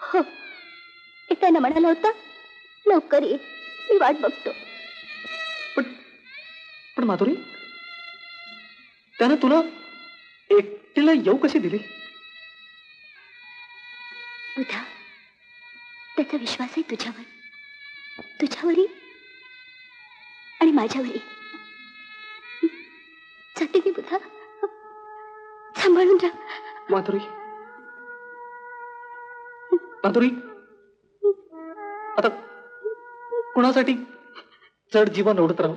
हो, एकानं म्हणाला होता लवकर ये, मी वाट बघतो. पण माधुरी, त्यानं तुला एकटीला येऊ कशी दिली? बुधा, त्याचा विश्वास आहे तुझ्यावर, तुझ्यावरही आणि माझ्यावरही. जाते मी बुधा, सांभाळून राहा. माधुरी, माधुरी, आता कुणासाठी जड जीवन ओढत राहू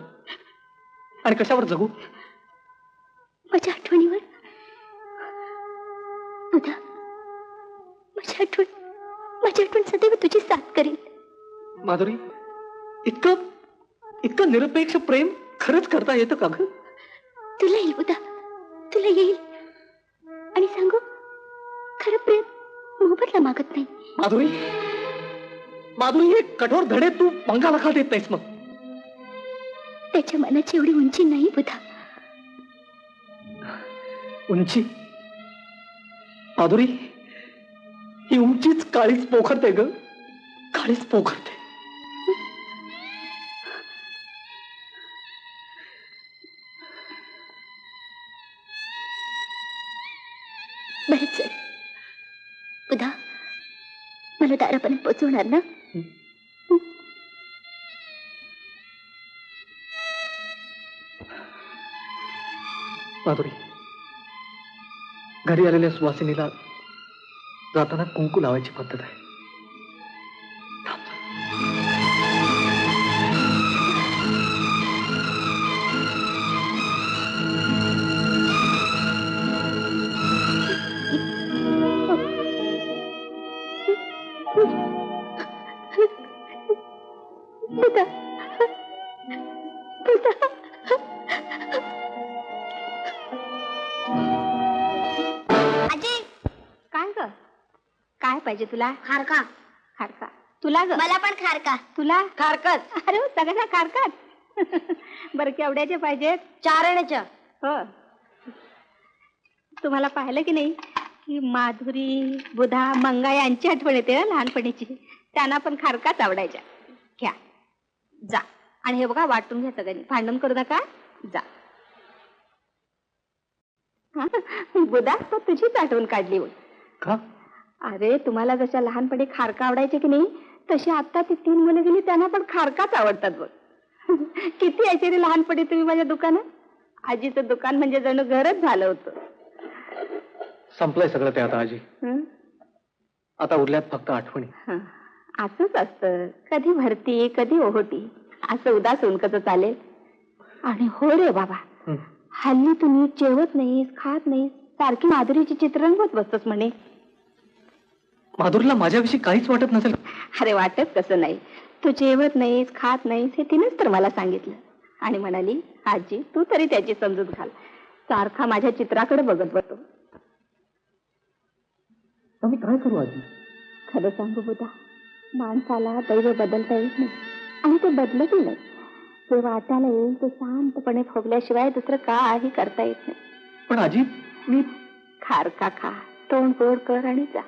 आणि कशावर जगू? माझ्या आठवणीवर. बुधा, माझी आठवण सदैव तुझी साथ करेल. माधुरी, इतकं निरपेक्ष प्रेम खरंच करता येतं का ग? तुला येईल बुधा, तुला येईल. आणि सांगू, खरं प्रेम मोबदला मागत नाही. माधुरी, माधुरी, हे कठोर धडे तू मंगाला का देत नाहीस? मग त्याच्या मनाची एवढी उंची नाही बुधा. उंची? माधुरी, ही उंचीच काळीच पोखरते ग, काळीच पोखरते. बरं चल बुधा, मला दारापर्यंत पोचवणार ना? माधुरी, घरी आलेल्या सुवासिनीला जाताना कुंकू लावायची पद्धत आहे. बुधा, बुधा. काय ग? काय पाहिजे तुला? खारका. खारका? तुला ग? मला पण खारका. तुला खारकत? अरे सगळ्यांना खारकत. बरं केवढ्याचे पाहिजेत? 4 आण्याच्या. हो. तुम्हाला पाहिलं की नाही की माधुरी, बुधा, मंगा यांची आठवण येते ना लहानपणीची. त्यांना पण खारकाच आवडायच्या. घ्या, जा. आणि हे बघा, वाटून घ्या सगळ्यांनी, भांडण करू नका. जा. बुधा, तो तुझीच आठवण काढली बघ. का? अरे तुम्हाला जशा लहानपणी खारका आवडायचे की नाही, तशी आता ती 3 मुलं गेली, त्यांना पण खारकाच आवडतात बघ. किती यायचे रे लहानपणी तुम्ही माझ्या दुकानात? आजीचं दुकान म्हणजे जणू घरच झालं होतं. संपलंय सगळं ते आता आजी. हं? आता उरल्यात फक्त आठवणी. हं. असंच असतं, कधी भरती कधी ओहोटी, असं उदास होऊन कसं चालेल? आणि हो रे बाबा, हल्ली तू नीट जेवत नाहीस, खात नाहीस, सारखी माधुरीची चित्र रंगवत बसतोस म्हणे. माधुरीला माझ्याविषयी काहीच वाटत नसेल? अरे वाटत कसं नाही, तू जेवत नाहीस, खात नाहीस हे तिनेच तर मला सांगितलं. आणि म्हणाली, आजी तू तरी त्याची समजूत घाल, सारखा माझ्या चित्राकडे बघत बसतो. मी काय करू आजी? खरं सांगू बुधा, माणसाला दैव बदलता येत नाही आणि ते बदलतही नाही. जे वाटायला येईल ते शांतपणे भोगल्याशिवाय दुसरं काही करता येत नाही. पण आजी, मी खारका खा, तोंड गोड कर आणि जा.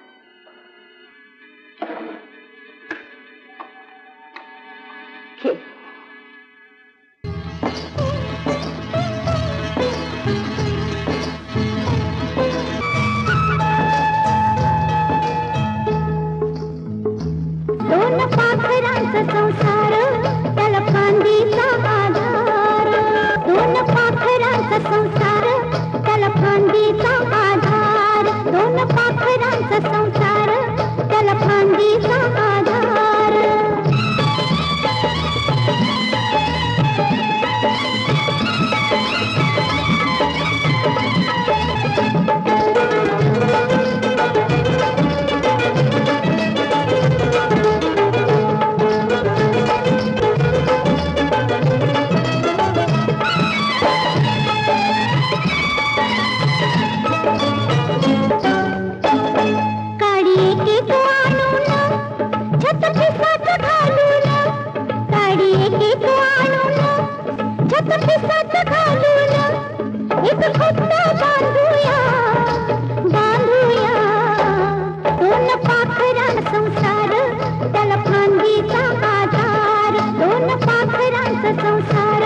घे. पाखरांचा संसार त्याला फांदीचा आधार. दोन पाखरांचा संसार त्याला फांदीचा आधार. दोन पाखरांचा संसार त्याला फांदीचा आधार. काडी एक आणून छत पिसाच घालून. काडी एक आणून छत पिसाच घालून. एक फक्त बांधूया बांधूया. दोन पाखरांचा संसार त्याला फांदीचा आधार. दोन पाखरांचा संसार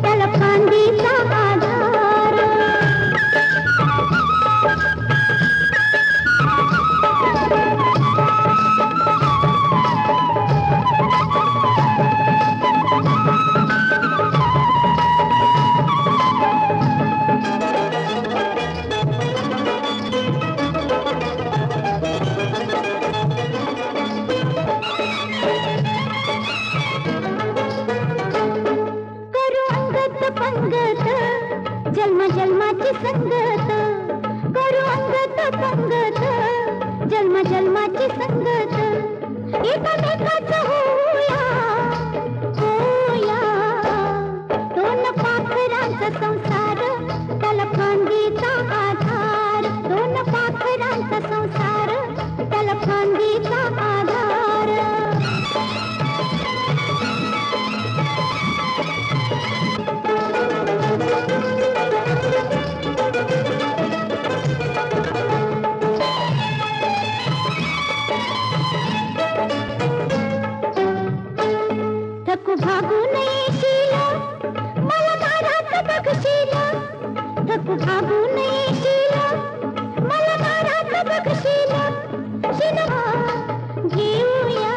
त्याला फांदीचा आधार. करू अंगत पंगत जन्म जन्माची संगत. करू अंगत पंगत जन्म जन्माची संगत. एकमेकाच होऊया होऊया. दोन पाखरांचा संसार त्याला फांदीचा आधार. दोन पाखरांचा संसार त्याला फांदीचा आधार. थकू भागू नये शील मला दारात बघशील. थकू भागू नये शील मला दारात बघशील. शिनवा घेऊया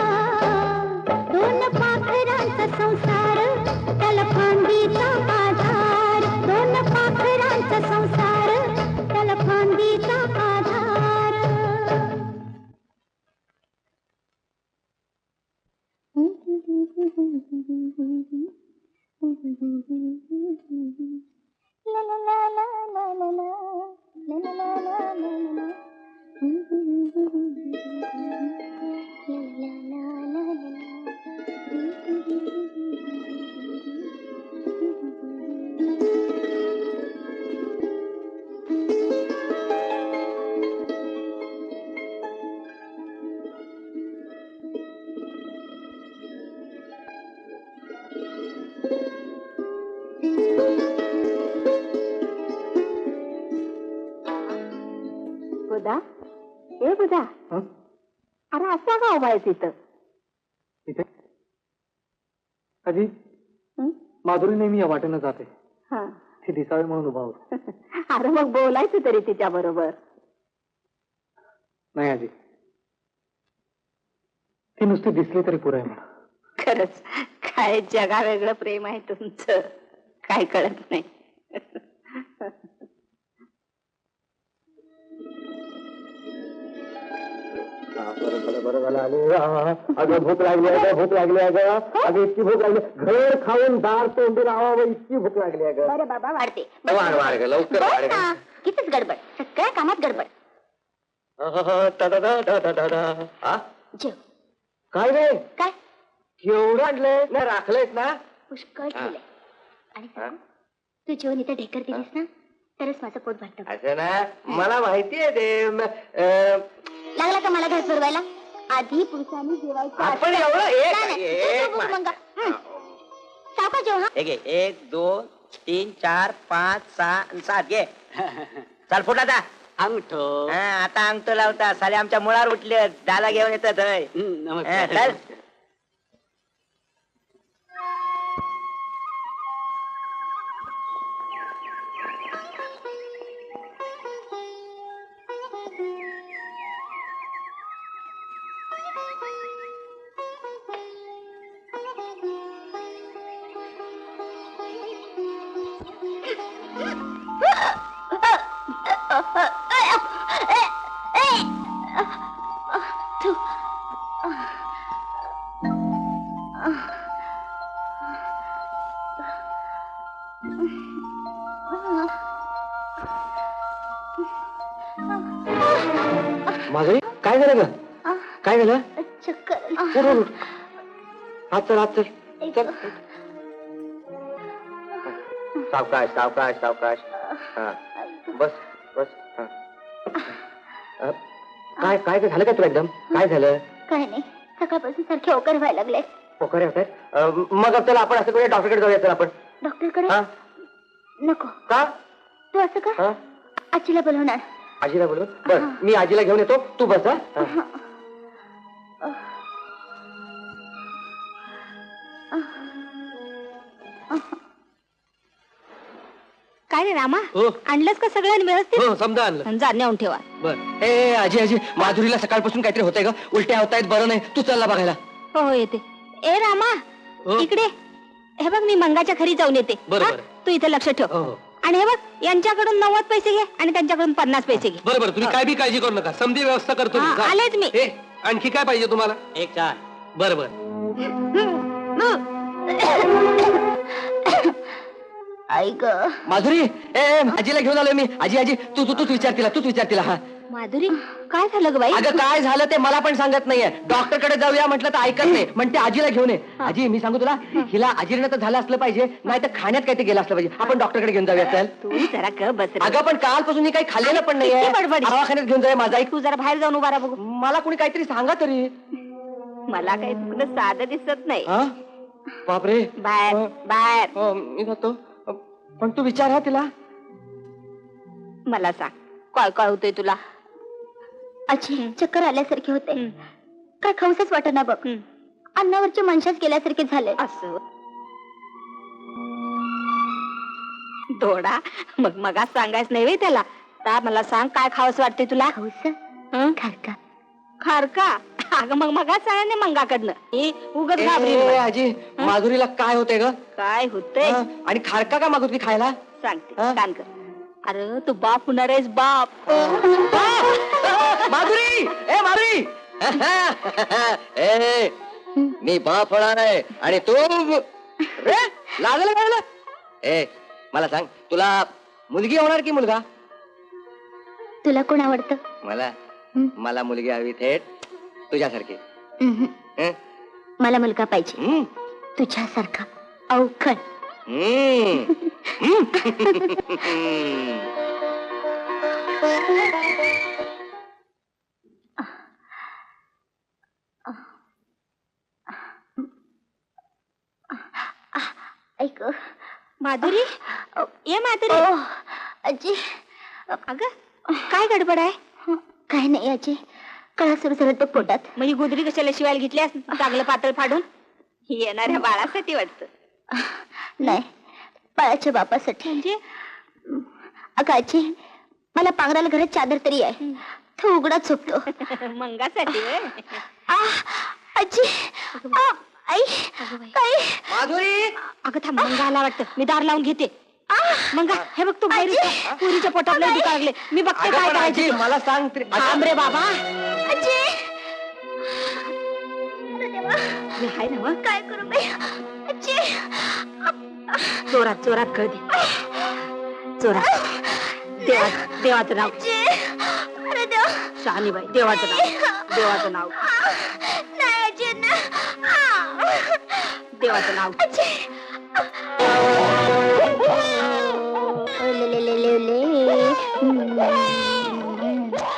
दोन पाखरांचा संसार त्याला फांदीचा आधार. दोन पाखरांचा संसार त्याला फांदीचा आधार. La la la la la la la la la la la la la. बुधा ए बुधा अरे असा का उभा आहे तिथं? इथे आजी हं? माधुरी नेहमी या वाटेनं जाते. हा. ती दिसावी म्हणून उभा होतो. अरे मग बोलायचं तरी तिच्या बरोबर. नाही आजी, ती नुसती दिसली तरी पुरे आहे मला. खरंच काय जगा वेगळं प्रेम आहे तुमचं, काय कळत नाही. बरं झालं आले. अगं भूक लागली आहे, भूक लागली आहे ग. अगं इतकी भूक लागली, घर खाऊन दार तोंडी लावावं इतकी भूक लागली आहे ग. बरं बाबा वाढते. वाढ ग, लवकर वाढ ग. कितीच गडबड, सगळ्या कामात गडबड. जेव. काय रे, काय केवढं आणलंय ना, राखलंयस ना? पुष्कळ ठेवलंय. आणि सांगू, तू जेवण इथं ढेकर दिलीस ना तरच माझं पोट भरतं. असं ना, मला माहिती आहे ते. लागला का मला घर फिरवायला? आधी पुरुषांनी जेवायचं. आपण एवढं सावका जेव. हा 1 2 3 4 5 6 7 घे. चाल फुट आता अंगठो. आता अंगठो लावता साले आमच्या मुळावर उठले. दादा घेऊन येतात. नमस्कार. माधुरी काय झालं ग? काय झालं? चक्कर उठ, उठ, उठ. हात चल, हात चल. चल. सावकाश सावकाश सावकाश. हा बस बस. हा. काय काय काय झालं काय तुला एकदम? काय झालं? काय नाही, सकाळपासून सारखे ओकर व्हायला लागले. पोखरे होत आहेत. मग चला आपण असं करूया, डॉक्टरकडे जाऊया. चल आपण. डॉक्टरकडे हा नको. का? तू असं का? हा आजीला बोलवणार. आजीला बोलू. बर मी आजीला घेऊन येतो, तू बस. हा काय रे रामा, हो. आणलंस का सगळ्यांनी व्यवस्थित? हो समजा आणलं. जा नेऊन ठेवा. बर ए आजी आजी, माधुरीला सकाळपासून काहीतरी होतंय ग. उलट्या होतायत, बरं नाही. तू चलला बघायला. हो हो येते. ए रामा हो. इकडे हे बघ, मी मंगाच्या घरी जाऊन येते. बरं, हा? बरं. तू इथे लक्ष ठेव. हो हो आणि हे बघ, यांच्याकडून 90 पैसे घे आणि त्यांच्याकडून 50 पैसे घे. बरं बरं, तुम्ही काय बी काळजी करू नका, समधी व्यवस्था करतो मी. हा, जा. आलेच मी. ए, आणखी काय पाहिजे तुम्हाला? एक चार. बरं बरं. आई ग. माधुरी ए आजीला घेऊन आलोय मी. आजी आजी, तूच विचार तिला, तूच विचार तिला. हा माधुरी काय झालं ग बाई? अगं काय झालं ते मला पण सांगत नाहीये. डॉक्टरकडे जाऊया म्हटलं तर ऐकत नाही, म्हणते आजीला घेऊन ये. आजी मी सांगू तुला, हिला अजीर्ण तर झालं असलं पाहिजे, नाही तर खाण्यात काही ते गेलं असलं पाहिजे. आपण डॉक्टरकडे घेऊन जाऊया. चल. तू जरा ग बस रे. अगं पण कालपासून मी काही खाल्लेलं पण नाहीये. किती बडबड. दवाखान्यात घेऊन जाऊया. माझा ऐक. तू जरा बाहेर जाऊन उभा राहा बघू. मला कोणी काहीतरी सांगा तरी. मला काही तुला साधं दिसत नाही. हा बापरे. बाहेर बाहेर. मी जातो. पण तू विचार हा तिला. मला सांग, काय काय होतंय तुला? आजी चक्कर आल्यासारखे होते. काय खाऊसच वाटेना बघ. अन्नावरचे मनशाच गेल्यासारखे झाले. असं थोडा मग मगाच सांगायच नाही व्हय त्याला. ता मला सांग, काय खावंस वाटते तुला? खाऊस हं? खारका. खारका? अगं मग मगाच सांगा नाही मंगाकडनं. ही उगाच घाबरी. ए, आजी माधुरीला काय होतंय ग? काय होतंय आणि खारका का मागवत खायला? सांगते, हं? कान कर. अरे तू बाप होणार आहेस, बाप. माधुरी ए माधुरी. ए मी बाप होणार आहे आणि तू रे लागलं लागलं. ए मला सांग, तुला मुलगी होणार की मुलगा? तुला कोण आवडतं? मला मला मुलगी हवी, थेट तुझ्यासारखी. उम्हम. हं? मला मुलगा पाहिजे, हं? तुझ्यासारखा अवखळ. हं. ऐक माधुरी, ये माधुरी. आजी. अगं काय गडबड आहे? काय नाही आजी, कळा सुरू झालं तो पोटात. मग ही गुदरी कशाला शिवायला घेतली चांगलं पातळ फाडून? ही येणाऱ्या बाळासाठी वाटतं. नाही, बाळाच्या बापासाठी. म्हणजे अगं आजी, मला पांघराला घरात चादर तरी आहे, तो उघडाच झोपतो. मंगासाठी व्हय? आजी. आई काय? माधुरी अगं थांब, मंगा आला वाटतं. मी दार लावून घेते. मंगा हे बघ, तू बाहेर पुरीच्या पोटात लय दुखावले. मी बघते अगं काय पण आजी करायचं. मला सांग तरी. थांब रे बाबा, आजी. अरे देवा, मी आहे ना मग. काय करू बाई? आजी. जोरात जोरात कळ दे, जोरात. देवाचं नाव. आजी. अरे देवा. शहाणीबाई, देवाचं नाव, देवाचं नाव, नाही आजी, देवाचं नाव.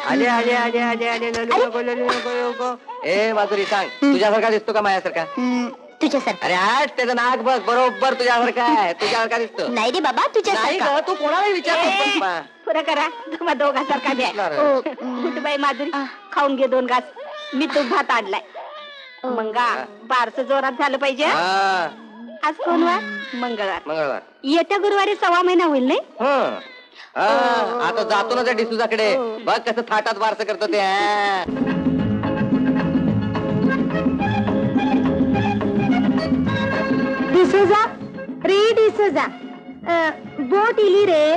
आले आले आले आले आले नको. ए माधुरी सांग, तुझ्यासारखा दिसतो का माझ्यासारखा? तुझ्यासारखा. अरे आठ त्याचं नाक बघ, बरोबर तुझ्यासारखा आहे. तुझ्यासारखा दिसतो. नाही रे बाबा, नाही तुझ्यासारखा. ग, तू कोणाला विचारतो? पुरा करा, तुम्हा दोघांसारखा द्या. ओ, कुठबाई माधुरी, खाऊन घे 2 घास. मी तूप भात आणलाय. मंगा बारस जोरात झालं पाहिजे. हा, आज कोण वार? मंगळवार. मंगळवार. येत्या गुरुवारी 1.25 महिना होईल नाही? हं. हा, आता जातो ना त्या डिसूजाकडे. बघ कसं थाटात वारस करतो ते. हा. डिसोजा रे, डिसोजा बोट इली रे.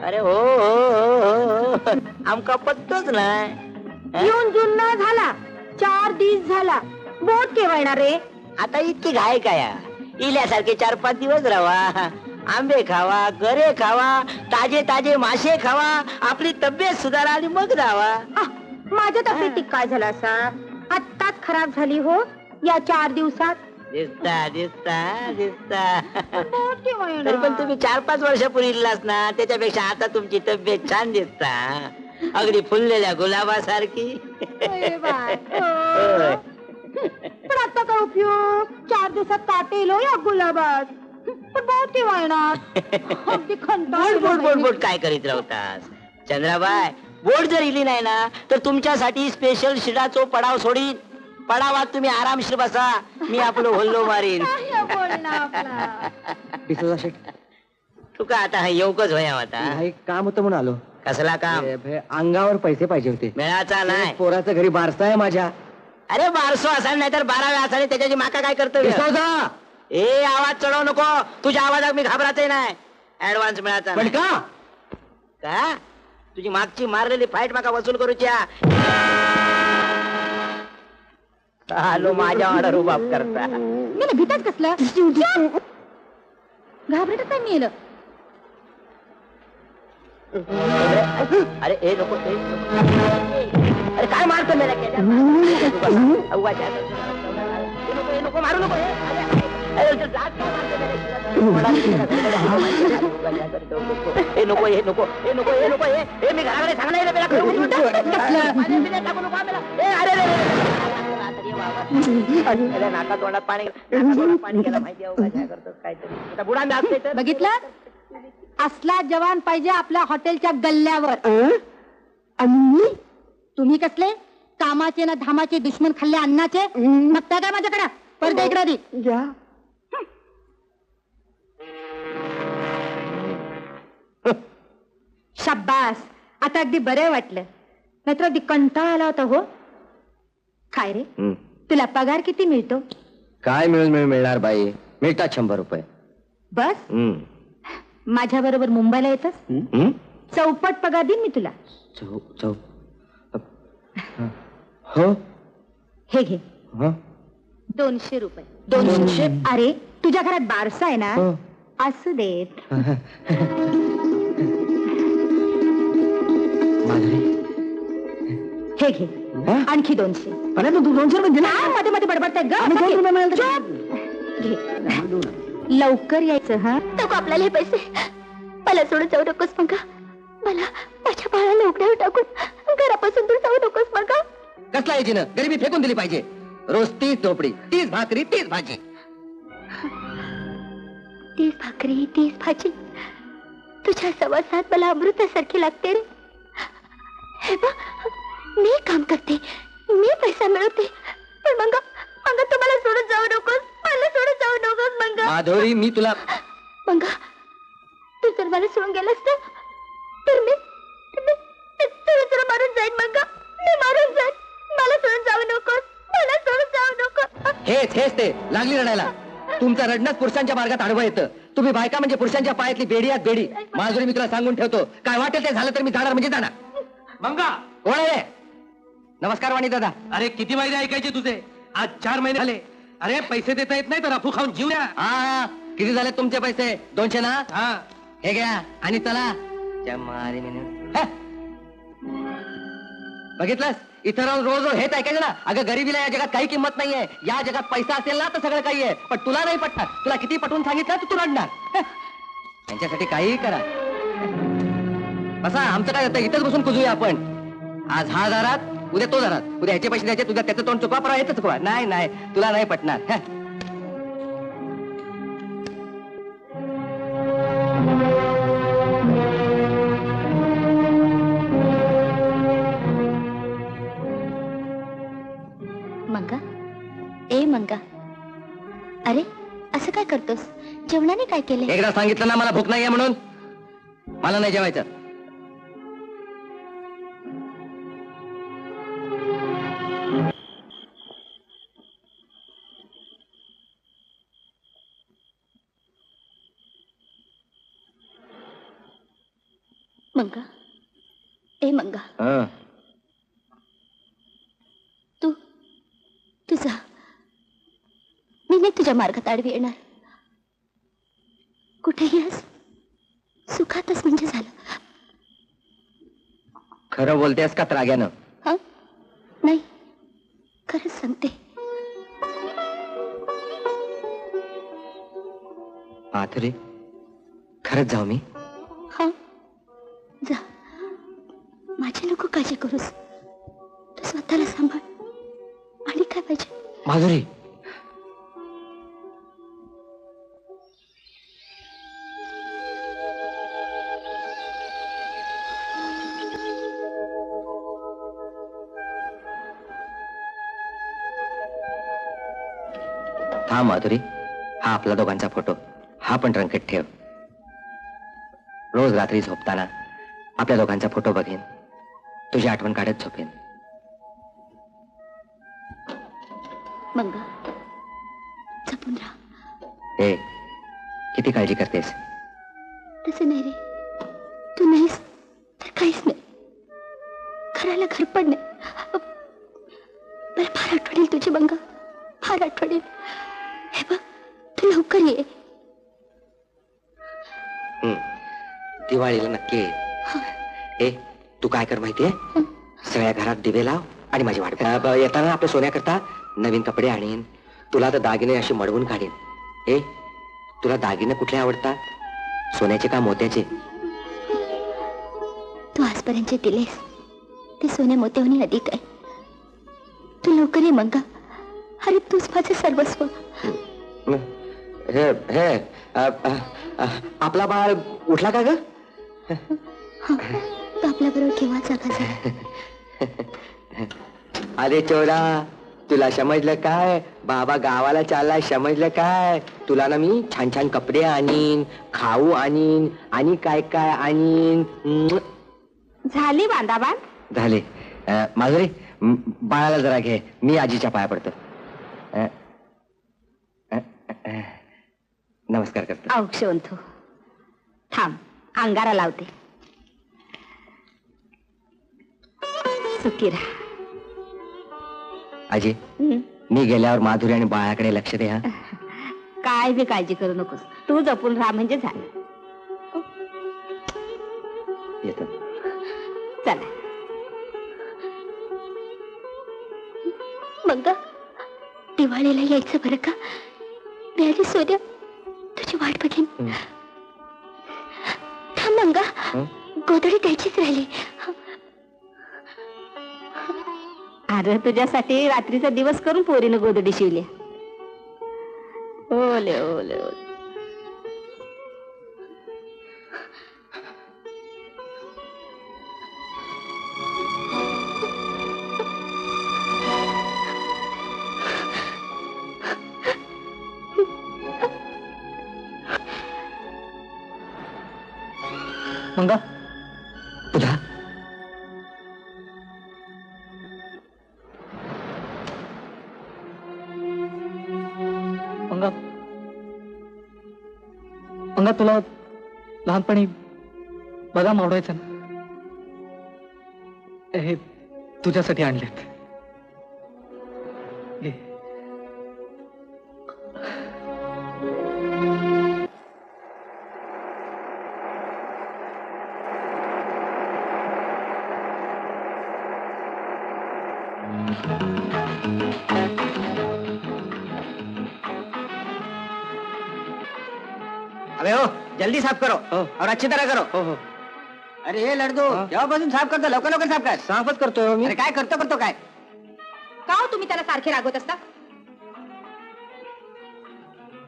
अरे हो हो हो हो. आमका पत्तोच नाही. येऊन जून न झाला 4 दिवस झाला. बोट केव्हा येणार रे? आता इतकी घाय काय इल्यासारखे 4-5 दिवस राहा. आंबे खावा, गरे खावा, ताजे ताजे मासे खावा, आपली तब्येत सुधारा आणि मग जावा. माझ्या तब्येतीत काय झालं असा? आत्ताच खराब झाली हो या 4 दिवसात. दिसता दिसता दिसता बोट केव्हा तरी येणार? पण तुम्ही 4-5 वर्षापूर्वी इल्लास ना, त्याच्यापेक्षा आता तुमची तब्येत छान दिसता. अगदी फुललेल्या गुलाबासारखी. अरे बाय. हो. पण आता काय उपयोग? 4 दिवसात काटे येलो या गुलाबात. पण बोट केव्हा येणार? अगदी कंटाळा बोट बोट बोट येलो बोट काय करीत राहतास चंद्राबाई? बोट जर इली नाही ना तर तुमच्यासाठी स्पेशल शिडाचो पडाव सोडीन. पडावात तुम्ही आरामशीर बसा, मी आपलं होल्लो मारीन. काय बोलणं आपला? डिसोजा शेठ, तुका आता हा येऊकच होया आता. हा एक काम होतं म्हणून आलो. कसला काम? अंगावर पैसे पाहिजे होते. मिळाचा नाही. पोराचं घरी बारसा आहे माझ्या. अरे 1200 असाल नाही तर 12 असाल, त्याच्याची माका काय कर्तव्य? डिसोजा! ए आवाज चढवू नको. तुझ्या आवाजात मी घाबरायचंय नाही. ऍडव्हान्स मिळाचा पण नाही. का? का तुझी मागची मारलेली फाईट माका वसूल करूच्या. आलो माझ्या ऑर्डर उभा करता. मी भीताच कसलं? घाबरत काय मेलं? अरे ए नको ए नको. अरे काय मारतो मेला केल्या? नको मारू नको. हे नको हे नको हे नको हे नको हे मी घराकडे सांगणार नाका तोंडात पाणी गेलं माहिती करतो काहीतरी बुडा. बघितलं? असला जवान पाहिजे आपल्या हॉटेलच्या गल्ल्यावर. तुम्ही कसले कामाचे ना धामाचे दुश्मन खाल्ले अन्नाचे? मग त्या काय माझ्याकडे परत इकडे आधी. शाब्बास, आता अगदी बरं वाटलं, नाहीतर अगदी कंटाळा आला होता हो. काय रे, तुला पगार किती मिळतो? काय मिळणार बाई? मिळतात 100 रुपये. बस माझ्या बरोबर मुंबईला येतस? चौपट पगार देईन मी तुला. हो हे घे 200 रुपये. 200? अरे तुझ्या घरात बारसा आहे ना, असू देत. हे घे आणखी 200. अरे तू 200 रुपये दिला? मध्ये मध्ये बडबडताय ग. घे. लवकर यायचं. हा नको आपल्याला हे पैसे. मला सोडून जाऊ नकोस मंगा. मला माझ्या बाळाला उघड्यावर टाकून घरापासून दूर जाऊ नकोस मंगा. कसला यायची ना? गरिबी फेकून दिली पाहिजे. रोज 30 झोपडी, 30 भाकरी, 30 भाजी. 30 भाकरी 30 भाजी तुझ्या सवासात मला अमृतासारखी लागते रे. हे बघ, मी काम करते, मी पैसा मिळवते, पण मंगा मंगा तू मला सोडून जाऊ नकोस. मला सोडून जाऊ नकोस मंगा. माधुरी, मी तुला मंगा तू जर मला सोडून गेलास ना तर मी तुला मारून जाईन मंगा. मी मारून जाईन. मला सोडून जाऊ नकोस. मला सोडून जाऊ नकोस. हेच ते लागली रडायला. तुमचं रडणंच पुरुषांच्या मार्गात आडवं येतं. तुम्ही बायका म्हणजे पुरुषांच्या पायातली बेडी आत बेडी. माधुरी, मी तुला सांगून ठेवतो, काय वाटेल ते झालं तर मी जाणार म्हणजे जाणार. मंगा, कोण आहे? नमस्कार वाणी दादा. अरे किती महिने ऐकायचे तुझे? आज 4 महिने झाले. अरे पैसे देता येत नाही तर अफू खाऊन जीव द्या. हा, किती झाले तुमचे पैसे? 200 ना? हा, हे घ्या आणि चला. बघितलंस, इतर रोज हेच ऐकायचं ना. अगं गरिबीला या जगात काही किंमत नाहीये. या जगात पैसा असेल ना तर सगळं काही आहे. पण तुला नाही पटणार. तुला किती पटवून सांगितलं तर तू रडणार. त्यांच्यासाठी काहीही करा. बसा, आमचं काय होतं, इथंच बसून कुजूया आपण. आज हा दारात, उद्या तो दारात. उद्या ह्याचे पैसे द्यायचे, तुझ्या त्याचं तोंड चुकवा, परवा याचं चुकवा. नाही तुला नाही पटणार. मंगा, ए मंगा, अरे असं काय करतोस? जेवणाने काय केले? एकदा सांगितलं ना मला भूक नाहीये म्हणून. मला नाही जेवायचं. मंगा, ए मंगा, तू तुझ्या मार्गात आडवी येणार. कुठेही आहेस, सुखातच म्हणजे झालं. खरं बोलतेस का त्राग्यानं? हा नाही, खरंच सांगते. माधुरी, खरंच जाऊ मी? हा जा, माझी नको काळजी करूस. तू स्वतःला सांभाळ. आणि काय पाहिजे? माधुरी, हा माधुरी, हा आपला दोघांचा फोटो. हा पण रंकेत ठेव. रोज रात्री झोपताना आपल्या दोघांचा फोटो बघेन, तुझी आठवण काढत झोपेन. मंगा, जपून राहा. ए, किती काळजी करतेस? तसे नाही रे, तू नाहीस तर काहीच नाही. घराला घर पण नाही. मला फार आठवण येईल तुझी मंगा, फार आठवण येईल. हे बघ, तू लवकर ये. दिवाळीला नक्की ये. ए, तू काय कर माहितीये? सगळ्या घरात दिवे लाव आणि माझी वाट बघ. येताना आपल्या सोन्याकरता नवीन कपडे आणीन. तुला तर दागिने असे मडवून काढीन. ए, तुला दागिने कुठले आवडतात? सोन्याचे का मोत्याचे? तू आजपर्यंत जे दिलेस ते सोन्या मोत्याहून अधिक आहे. तू लवकर ये मंगा. अरे तूच माझे सर्वस्व. हे हे आपला बाळ उठला का ग? तो आपल्या बरोबर केव्हा जागा झाला. अरे चोरा, तुला समजलं काय? बाबा गावाला चाललाय, समजलं काय? तुला ना मी छान छान कपडे आणीन, खाऊ आणीन आणि काय काय आणीन. झाली बांधाबांध? झाले. माधुरी, बाळाला जरा घे, मी आजीच्या पाया पडतो. नमस्कार करतो. औक्षवंतो, थांब, अंगारा लावते. सुखी राहा. आजी, मी गेल्यावर माधुरी आणि बाळाकडे लक्ष दे. हा, काय बी काळजी करू नकोस. तू जपून राहा म्हणजे झालं. येतो. चला मंगा, दिवाळीला यायचं बरं का? मी आधी सोन्या तुझी वाट बघीन. थांब मंगा, गोधडी द्यायचीच राहिली. अरे तुझ्यासाठी रात्रीचा दिवस करून पोरीनं गोधडी शिवली. ओले ओले ओले. मंगा, तुझा मंगा, मंगा, तुला लहानपणी बदाम आवडायचं ना? हे तुझ्यासाठी आणलेत. हे. अबे हो, जल्दी साफ करो और अच्छी तरह करो. हो. अरे हे लडदू, जेव्हापासून साफ करतो लवकर लवकर साफ कर. साफच करतोय मी. अरे काय करतो काय? का हो तुम्ही त्याला सारखे रागवत असता?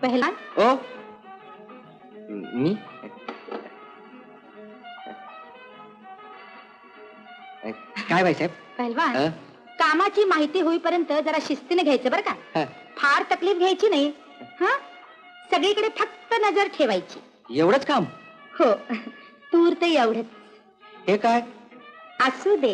पहिला ओ, मी काय बाई साहेब? पहिलवान, अ? कामाची माहिती होईपर्यंत जरा शिस्तीने घ्यायचं बरं का? हा. फार तकलीफ घ्यायची नाही. हा, सगळीकडे फक्त नजर ठेवायची. एवढंच काम? हो, तूर तर एवढंच. हे काय? असू दे.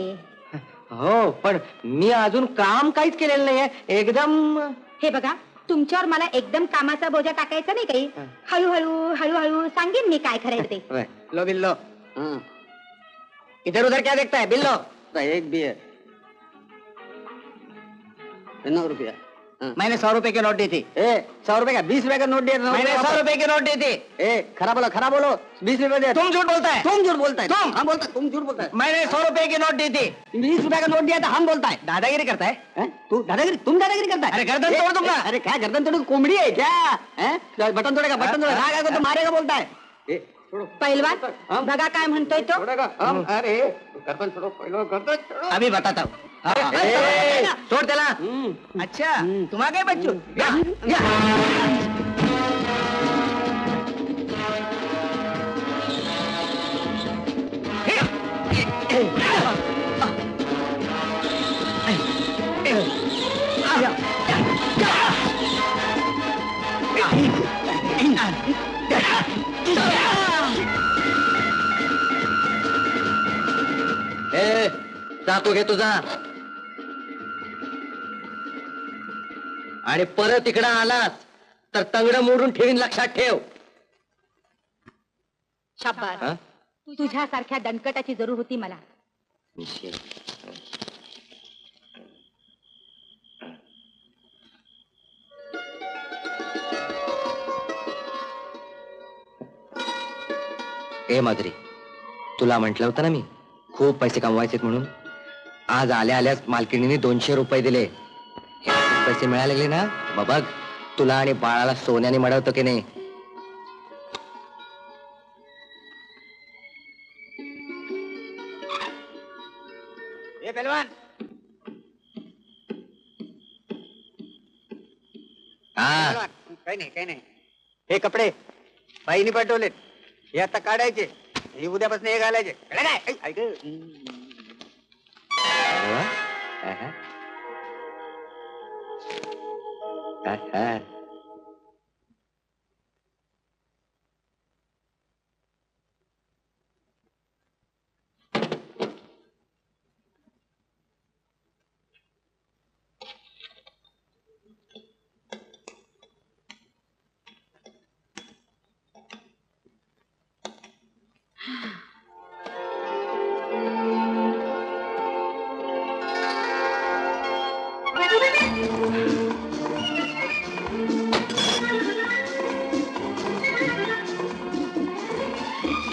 हो, पण मी अजून काम काहीच केलेलं नाहीये. एकदम. हे बघा, तुमच्यावर मला एकदम कामाचा बोजा टाकायचा नाही काही. हळूहळू हळूहळू सांगेन मी काय करायचं ते. लो बिल्लो. इधर उधर क्या देखता है बिल्लो? एक बियर 9 रुपया. मैंने 100 रुपए की नोट दी थी। 100 रुपए का 20 रुपए का नोट दिया मैंने 100 रुपए की नोट दी थी। खरा बोलो 20 रुपए दे। तुम झूठ बोलता है। तुम झूठ बोलता है। तुम। हम बोलता है तुम झूठ बोलता है। मैंने 100 रुपए की नोट दी थी। 20 रुपए का नोट दिया था हम बोलता है। दादागिरी करता है। तुम दादागिरी करता है। अरे गर्दन तोड़ दूंगा। अरे क्या गर्दन तोड़, कोंबड़ी है क्या? बटन तोड़ेगा तो मारेगा बोलता है। पहिलवान बघा काय म्हणतोय तो. अरे गर्दन छोड़ो, पहले गर्दन छोड़ो। अभी बताता हूँ. छोड़ त्याला. अच्छा तुम आ गए बच्चू. या. चाकू घे तुझा आणि परत इकडं आलास तर तंगड मोडून ठेवीन, लक्षात ठेव. शाबास, तुझ्यासारख्या दणकटाची जरूर होती मला. ए माधुरी, तुला म्हटलं होतं ना मी खूप पैसे कमवायचे म्हणून. आज आल्या आल्याच मालकिणीने 200 रुपये दिले. हे असेच पैसे मिळालेले ना, बघ तुला आणि बाळाला सोन्याने मडवतो की नाही. ए पहलवान. हा काही नाही. हे कपडे बाईने पाठवलेत. हे आता काढायचे. हे उद्यापासून हे घालायचे. कळलं काय? ऐक. अरे वा. आहा. आहा.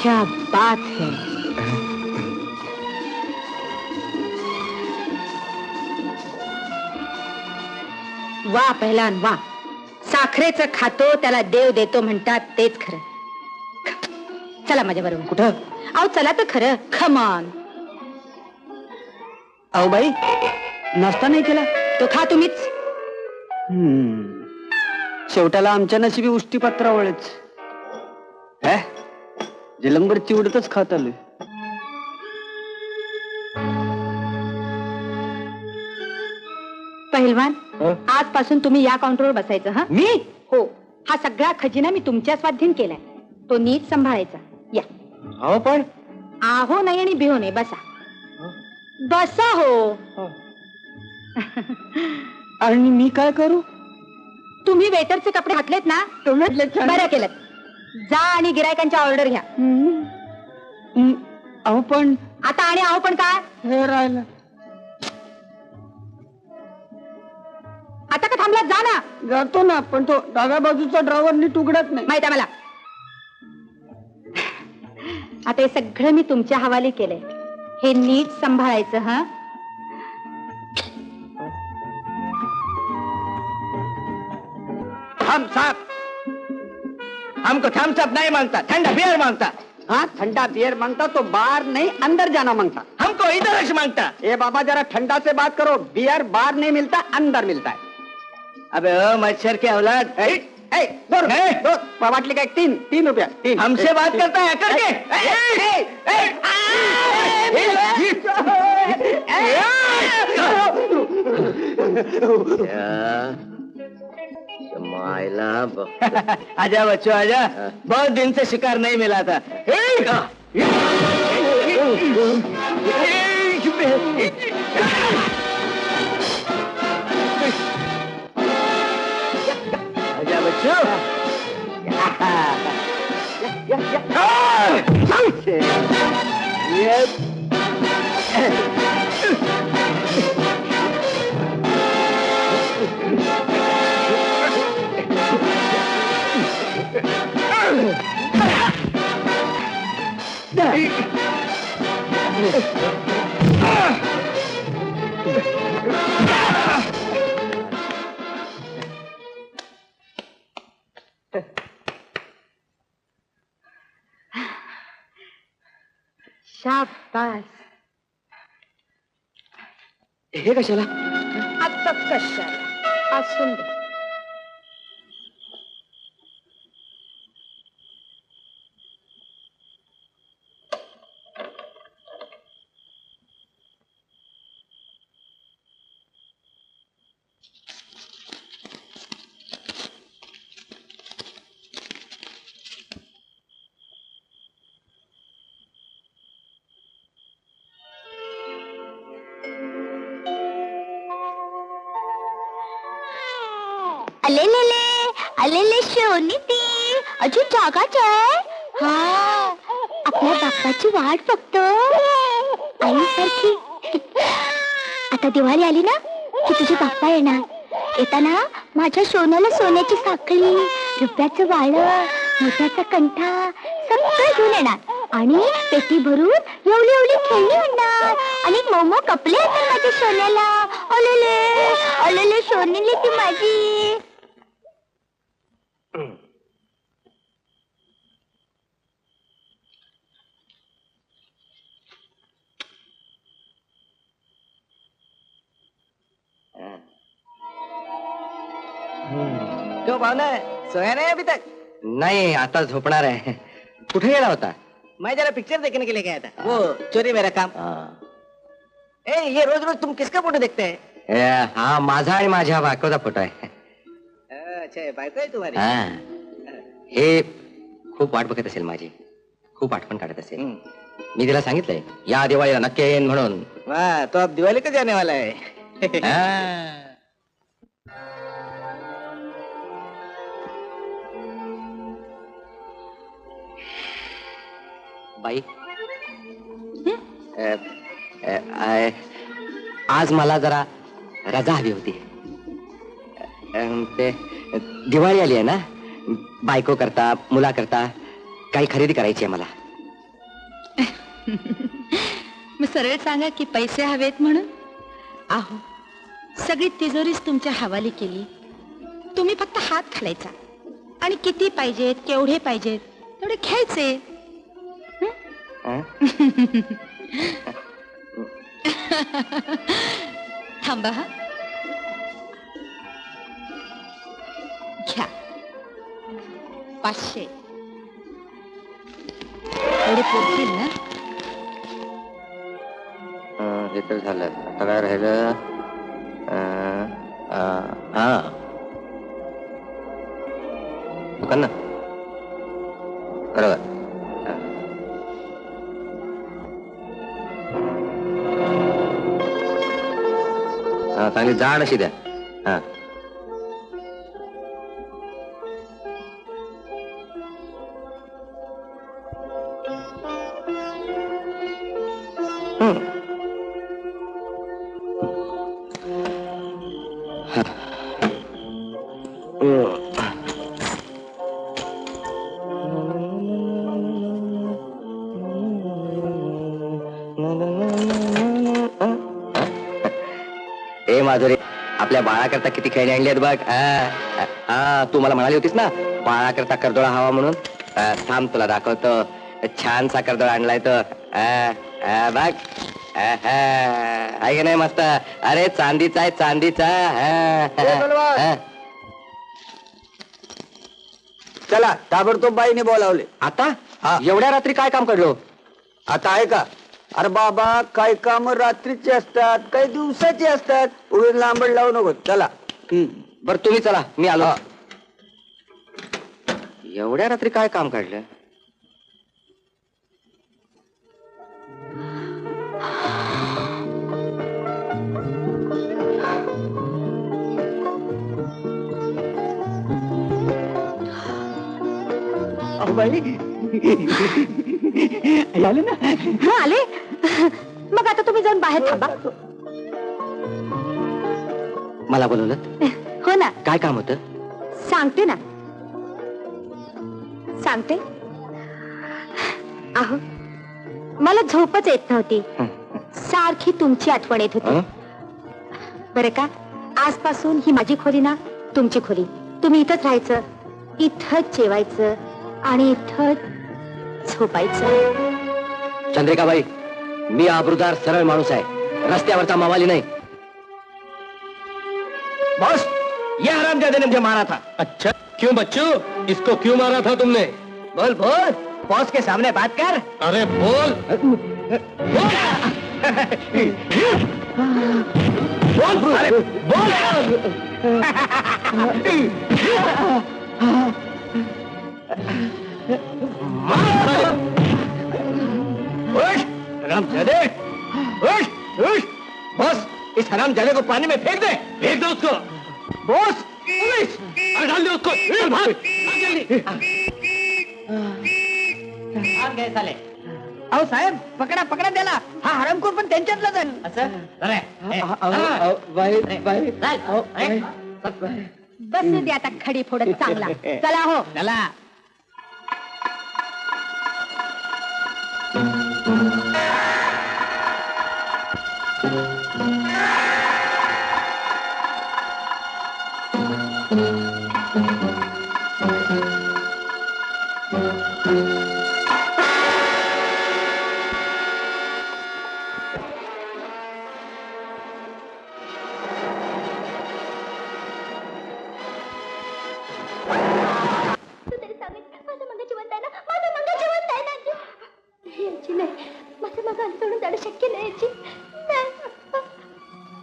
क्या बात है. वा पहिलान वा. साखरेचं खातो त्याला देव देतो म्हणतात तेच खरं. चला माझ्या बरोबर. कुठं? अहो चला तर खरं. खमॉन. अहो बाई, नाश्ता नाही केला? तो खा तुम्हीच. शेवटाला आमच्या नशिबी उष्टी पत्रावळच. जलंबर चिवडतच खात आलोय. पहिलवान, आजपासून तुम्ही या काउंटरवर बसायचं. हा मी? हो. हा सगळा खजिना मी तुमच्या स्वाधीन केलाय. तो नीट सांभाळायचा. या. हो पण आहो नाही आणि बिहो नाही. बसा बसा. हो. आणि मी काय करू? तुम्ही वेटरचे कपडे घातलेत ना, बरं केलं. जा आणि गिरायकांच्या ऑर्डर घ्या. अहो पण आता आणि आहो पण काय? हे राहिलं. आता का थांबलात? जा ना. जातो ना, पण तो डाव्या बाजूचा ड्रायव्हर नीट उघडत नाही. माहित आहे मला. आता हे सगळं मी तुमच्या हवाली केलंय. हे नीट सांभाळायचं. हा हम साहब, हमको थम्स अप नहीं मांगता, ठंडा बियर मांगता. हाँ, ठंडा बियर मांगता तो बाहर नहीं अंदर जाना मांगता. हमको इधर से मांगता. ए बाबा जरा ठंडा से बात करो. बियर बाहर नहीं मिलता, अंदर मिलता है. अबे ओ मच्छर के औलाद. दो बाटली का 3 रुपया. 3 हमसे बात करता है करके. आजा बच्चों आजा. बहुत दिन से शिकार नहीं मिला था. आजा बच्चों. ये शाबास. हे कशाला? आता कशाला असून दे. आलेले शोनी ती अजून जागाच आहे. हा, आपल्या बाप्पाची वाट बघतो आईसारखी. आता दिवाळी आली ना की तुझे बाप्पा येणार. येताना माझ्या सोन्याला सोन्याची साखळी, रुपयाचं वाळं, मोत्याचा कंठा सगळं घेऊन येणार आणि पेटी भरून एवढी एवढी खेळणी आणणार आणि मोमो कपले येतात माझ्या सोन्याला. अलेले अलेले सोनीले ती माझी. तो भावना सोया नहीं अभी तक? नहीं, आता झोपणार आहे. कुठे गेला होता? मैं जरा पिक्चर देखने के लिए गया था. वो चोरी मेरा काम. ए, ये रोज रोज तुम किसका फोटो देखते हैं? हा, माझा आणि माझ्या बायकोचा फोटो आहे. अच्छा, बायको आहे तुम्हारी? हे खूप वाट बघत असेल माझी, खूप आठवण काढत असेल. मी तिला सांगितलंय या दिवाळीला नक्की येईन म्हणून. वाह, तो अब दिवाळी कधी आने वाला है? बाई, आज मला जरा रजा हवी होती. ते दिवाळी आली आहे ना, बायको करता, मुला करता काही खरेदी करायची आहे मला. मग सरळ सांगा की पैसे हवेत म्हणून. आहो, सगळी तिजोरीच तुमच्या हवाली केली. तुम्ही फक्त हात घालायचा आणि किती पाहिजेत, केवढे पाहिजेत तेवढे घ्यायचे. थांबा हा, घ्या 500. एवढे पुरतील ना? हे तर झालं. आता काय राहिलं? हा, दुकान ना, बरोबर. हा, चांगली जाड अशी द्या. हा, ए माधुरी, आपल्या बाळाकरता किती खेळणी आणली आहेत बघ. तू मला म्हणाली होतीस ना बाळाकरता करदोळा हवा म्हणून. थांब, तुला दाखवतो. छानसा करदोळा आणलाय तो. बघ, आहे की नाही मस्त? अरे चांदीचा आहे, चांदीचा. चला, ताबडतोब बाईने बोलावले. आता एवढ्या रात्री काय काम करलो? आता आहे का? अरे बाबा, काही काम रात्रीचे असतात, काही दिवसाचे असतात. उभे लांबड लावू नको. चला. बर, तुम्ही चला, मी आलो. एवढ्या रात्री काय काम काढलं? आले ना? हा, आले. मग आता तुम्ही जाऊन बाहेर थांबा. मला बोलवलं? हो ना, काय काम होतं? सांगते ना, सांगते. आहो, मला झोपच येत नव्हती. सारखी तुमची आठवण येत होती. बरं का, आजपासून ही माझी खोली ना तुमची खोली. तुम्ही इथंच राहायचं, इथंच जेवायचं आणि इथंच झोपायचं. चंद्रिकाबाई, मी आबरूदार सरळ माणूस आहे, रस्त्यावरचा मावाली नाही. बॉस, ये हरामजादे ने मुझे मारा था. अच्छा, क्यों बच्चू, इसको क्यों मारा था तुमने? बोल बोल, बॉस के सामने बात कर. अरे बोल. बोल अरे बोल. उठ, हरामजादे, उठ, उठ. बॉस, इस हरामजादे को पानी में फेंक दे. फेंक दो उसको. बॉस, पुलिस, डाल दे उसको. भाग, जल्दी. आग गए साले. अहो साहेब, पकडा पकडा त्याला. हा हरामखोर पण त्यांच्यातलाच आहे. असं अरे बसू दे आता खडी फोडत चांगला. चला हो. चला. तू तरी सांग, माझं मंग जिवंत आहे ना, माझं मंग जिवंत आहे ना. याची नाही, माझं मंग अंग सोडून जाणं शक्य नाही याची.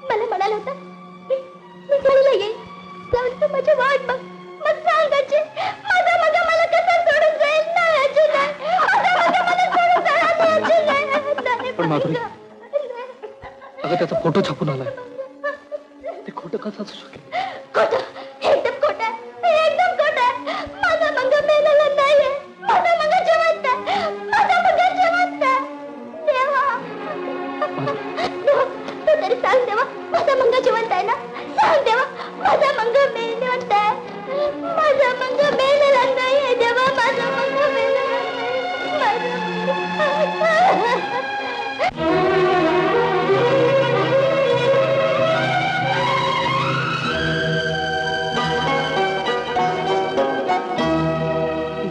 मला म्हणाला होता मी घरीला येईन, जाऊन तू माझी वाट बघ, मग सांगायची माझा मंग मला कसा सोडून जाईल. नाही याची नाही, माझा मंग मला सोडून जाणार याची नाही. पण माधुरी, अगं त्याचा फोटो छापून आलाय, ते खोटं कसं असू शकेल? खोटं, एकदम खोटं आहे, एकदम खोटं आहे. माझा मंग मेलेला नाहीये, माझा मंग जिवंत आहे, माझा मंग जिवंत आहे. देवा, देवा, तू तरी सांग देवा, माझा मंग जिवंत आहे ना. सांग देवा, माझा मंग जिवंत आहे. माझा मंग मेलेला नाहीये देवा, माझा मंग मेलेला नाही.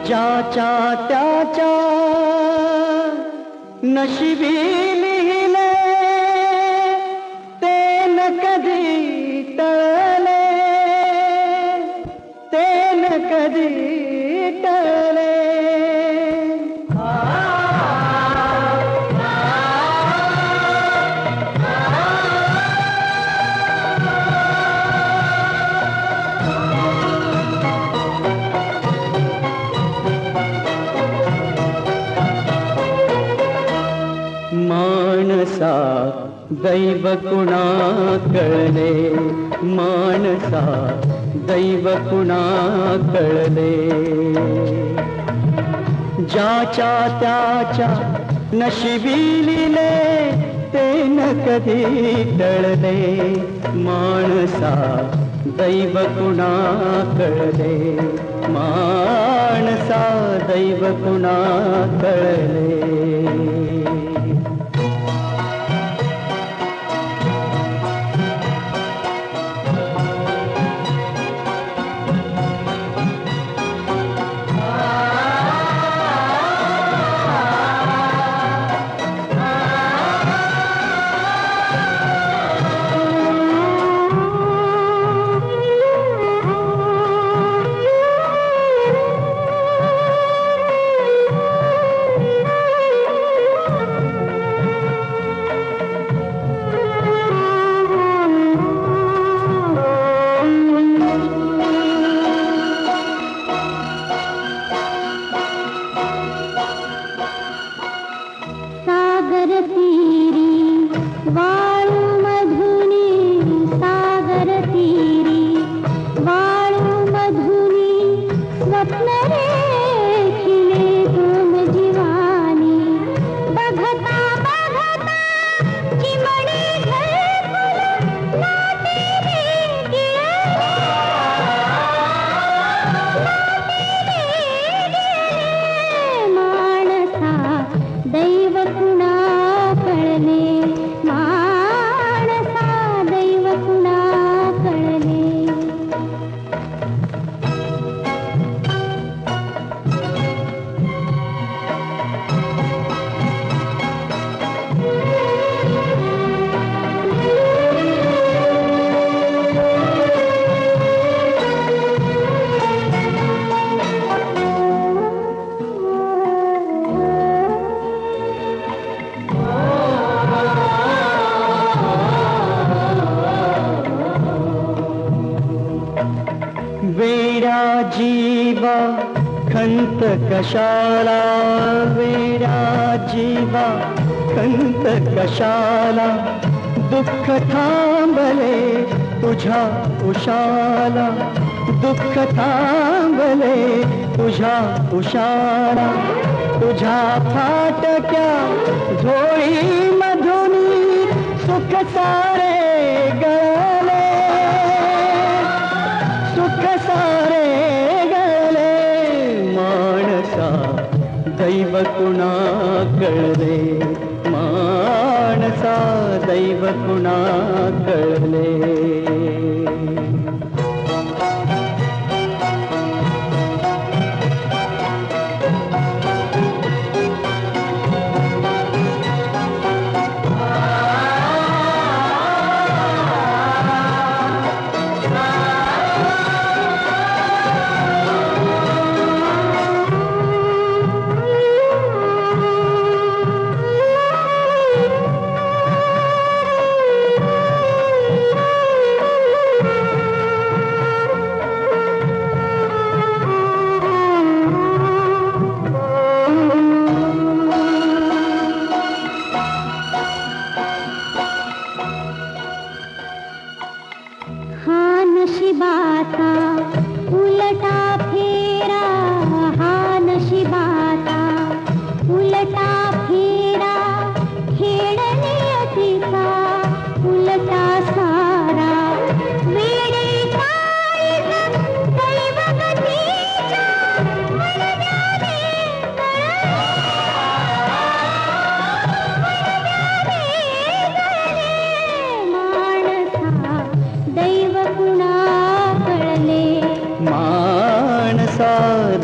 ज्याच्या त्याच्या नशिबी लिहिले ते न कधी टळले, ते न कधी टळले. मानसा दैव कुणा कळले, मानसा दैव कुणा कळले. ज्याच्या त्याच्या नशिबी लिहिले ते न कधी टळले. मानसा दैव कुणा कळले, मानसा दैव कुणा कळले. वेड्या जीवा खंत कशाला, वेड्या जीवा खंत कशाला, दुःख थांबले तुझ्या उशाला, दुःख थांबले तुझ्या उशाला, तुझ्या फाटक्या झोळी मधून सुख सारे गळले, सुख सारे गळले, माणसा दैव कुणा कळले, माणसा दैव कुणा कळले.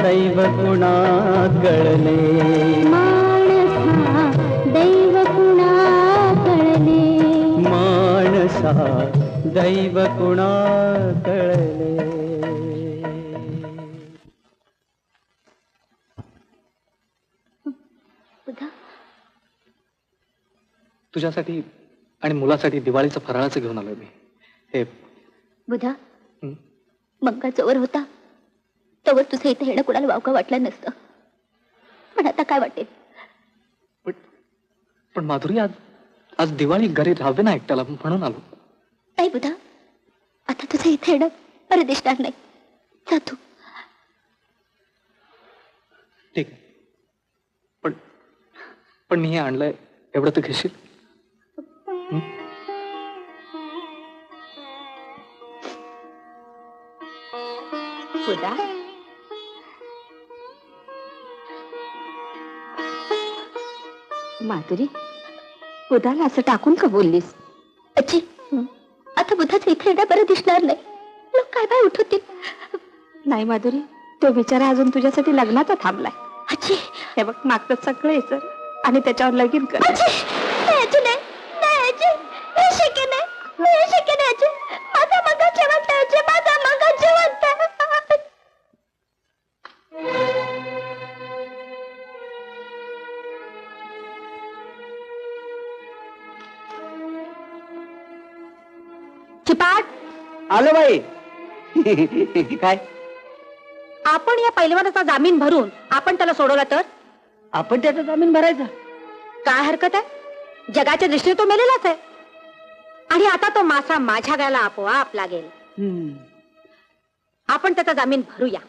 दैव कुणा कळले, माणसा दैव कुणा कळले, माणसा दैव कुणा कळले. तुझ्यासाठी आणि मुलासाठी दिवाळीचं फराळाचं घेऊन आलोय मी. हे बुधा, मंगा जवळ होता तवर तुझं इथे येणं कुणाला वावका वाटलं नसतं, पण आता काय वाटेल? पण माधुरी, आज आज दिवाळी घरी राहावे ना एकट्याला, म्हणून आलो. नाही बुधा, आता तुझं इथे येणं बरं दिसणार नाही. जा तू. ठीक आहे, पण मी हे आणलंय, एवढं तू घेशील? बुधा, माधुरी, बुधाला असं टाकून का बोललीस? अच्छी, आता बुधाचं इथे येणं बरं दिसणार नाही. लोक काय काय उठवतील. नाही माधुरी, तो बिचारा अजून तुझ्यासाठी लग्नाचा थांबलाय. अच्छी, हे बघ, मागचं सगळं यायचं आणि त्याच्यावर लगीन कर. माझा मगा जेवण माझा मगा जेवण. चिपाट, आलो बाई. काय आपण या पैलवानाचा जामीन भरून आपण त्याला सोडवला तर आपण त्याचा जामीन भरायचा? काय हरकत आहे? जगाच्या दृष्टीने तो मेलेलाच आहे आणि आता तो मासा माझ्या गायला आपोआप लागेल. आपण त्याचा जामीन भरूया.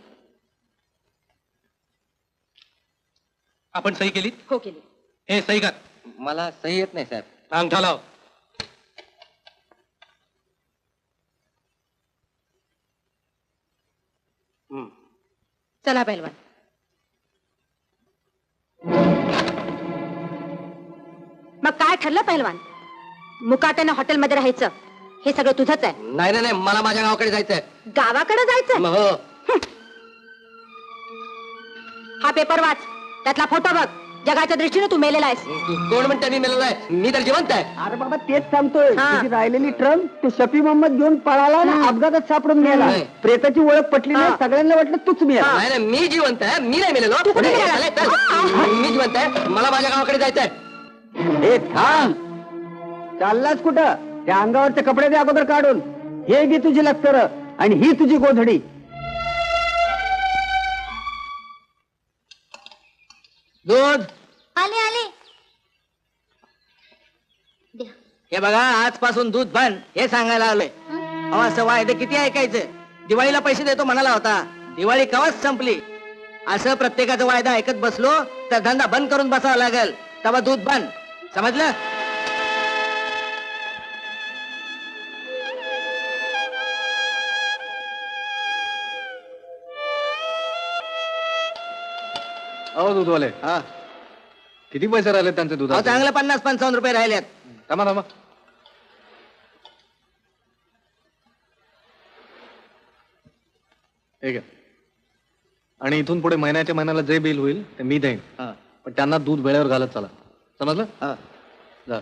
आपण सही केली? हो केली. हे सही कर. मला सही येत नाही साहेब. अंगठा लाव. चला पैलवान. मग काय ठरलं पैलवान? मुकाट्याने हॉटेलमध्ये राहायचं हे सगळं तुझंच आहे? नाही नाही नाही, मला माझ्या गावाकडे जायचंय. गावाकडे जायचं? हो. हा पेपर वाच, त्यातला फोटो बघ. जगाच्या दृष्टीने तू मेलेला आहेस. कोण म्हणते मी मेलेला आहे? मी तर जिवंत आहे. अरे बाबा तेच सांगतोय. हा. तुझी राहिलेली ट्रम ते शफी मोहम्मद घेऊन पळाला ना, अपघातात सापडून मिळाला. नाही. प्रेताची ओळख पटली नाही, हा. सगळ्यांना वाटलं तूच मिळाला. नाही नाही, मी जिवंत आहे. मी नाही मेलेलो. तू कुठे मेला? चालेल, चल. मी जिवंत आहे. मला माझ्या गावाकडे जायचंय. हे थांब, चाललास कुठं? त्या अंगावरचे कपडे दे अगोदर काढून. हे घे तुझी लक्तर आणि ही तुझी गोधडी. दूध आले आले द्या. हे बघा आजपासून दूध बंद हे सांगायला आलोय. अहो असं वायदे किती ऐकायचं. दिवाळीला पैसे देतो म्हणाला होता, दिवाळी कवाच संपली. असं प्रत्येकाचा वायदा ऐकत बसलो तर धंदा बंद करून बसावा लागेल. तेव्हा दूध बंद, समजलं? अहो दूधवाले, हा किती पैसे राहिले त्यांचे दूध? अहो चांगलं 50-55 रुपये राहिलेत. थांबा थांबा. ठीक आहे. आणि इथून पुढे महिन्याच्या महिन्याला जे बिल होईल ते मी देईन, पण त्यांना दूध वेळेवर घालत चला, समजलं? हा. जा.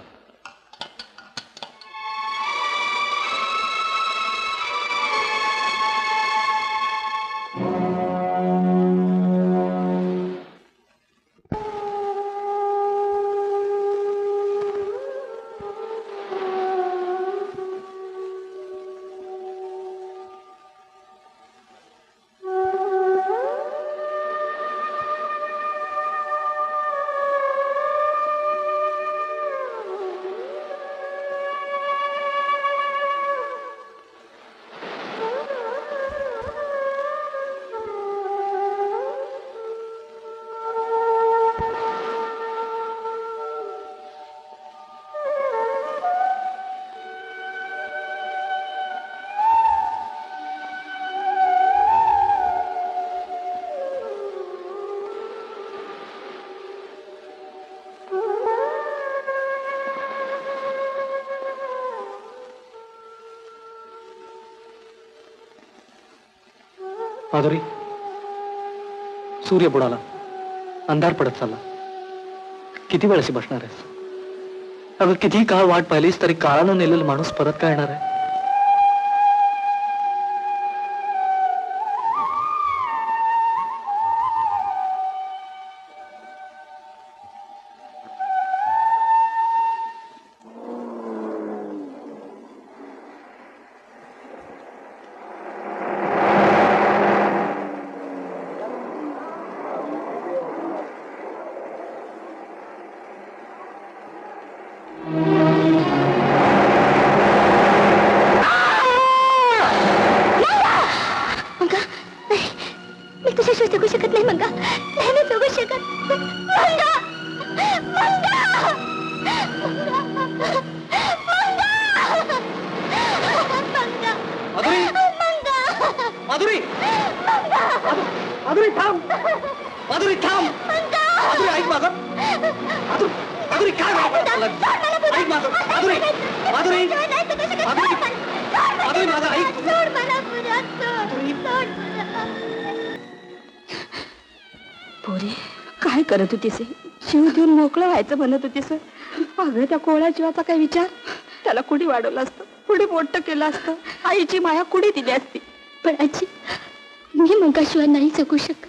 माधुरी, सूर्य बुडाला, अंधार पडत चालला. किती वेळ अशी बसणार आहेस? अगं किती काळ वाट पाहिलीस तरी काळानं नेलेला माणूस परत काय येणार आहे? मी तुझ्याशिवाय जगू शकत नाही मंगा. नाही मी जगू शकत. मंगा मंगा माधुरी, माधुरी, माधुरी थांब, माधुरी थांब, माधुरी ऐक माझं. माधुरी काय ऐक माझं. माधुरी, माधुरी, माधुरी, माधुरी माझं ऐक. पोरे काय करत होतीस? शिव देऊन मोकळं व्हायचं म्हणत होतीस. अगं त्या कोळ्या जीवाचा काय विचार? त्याला कुणी वाढवलं असतं, कुणी मोठं केलं असतं, आईची माया कुणी दिली असती. पण आजी मी मंगाशिवाय नाही जगू शकत.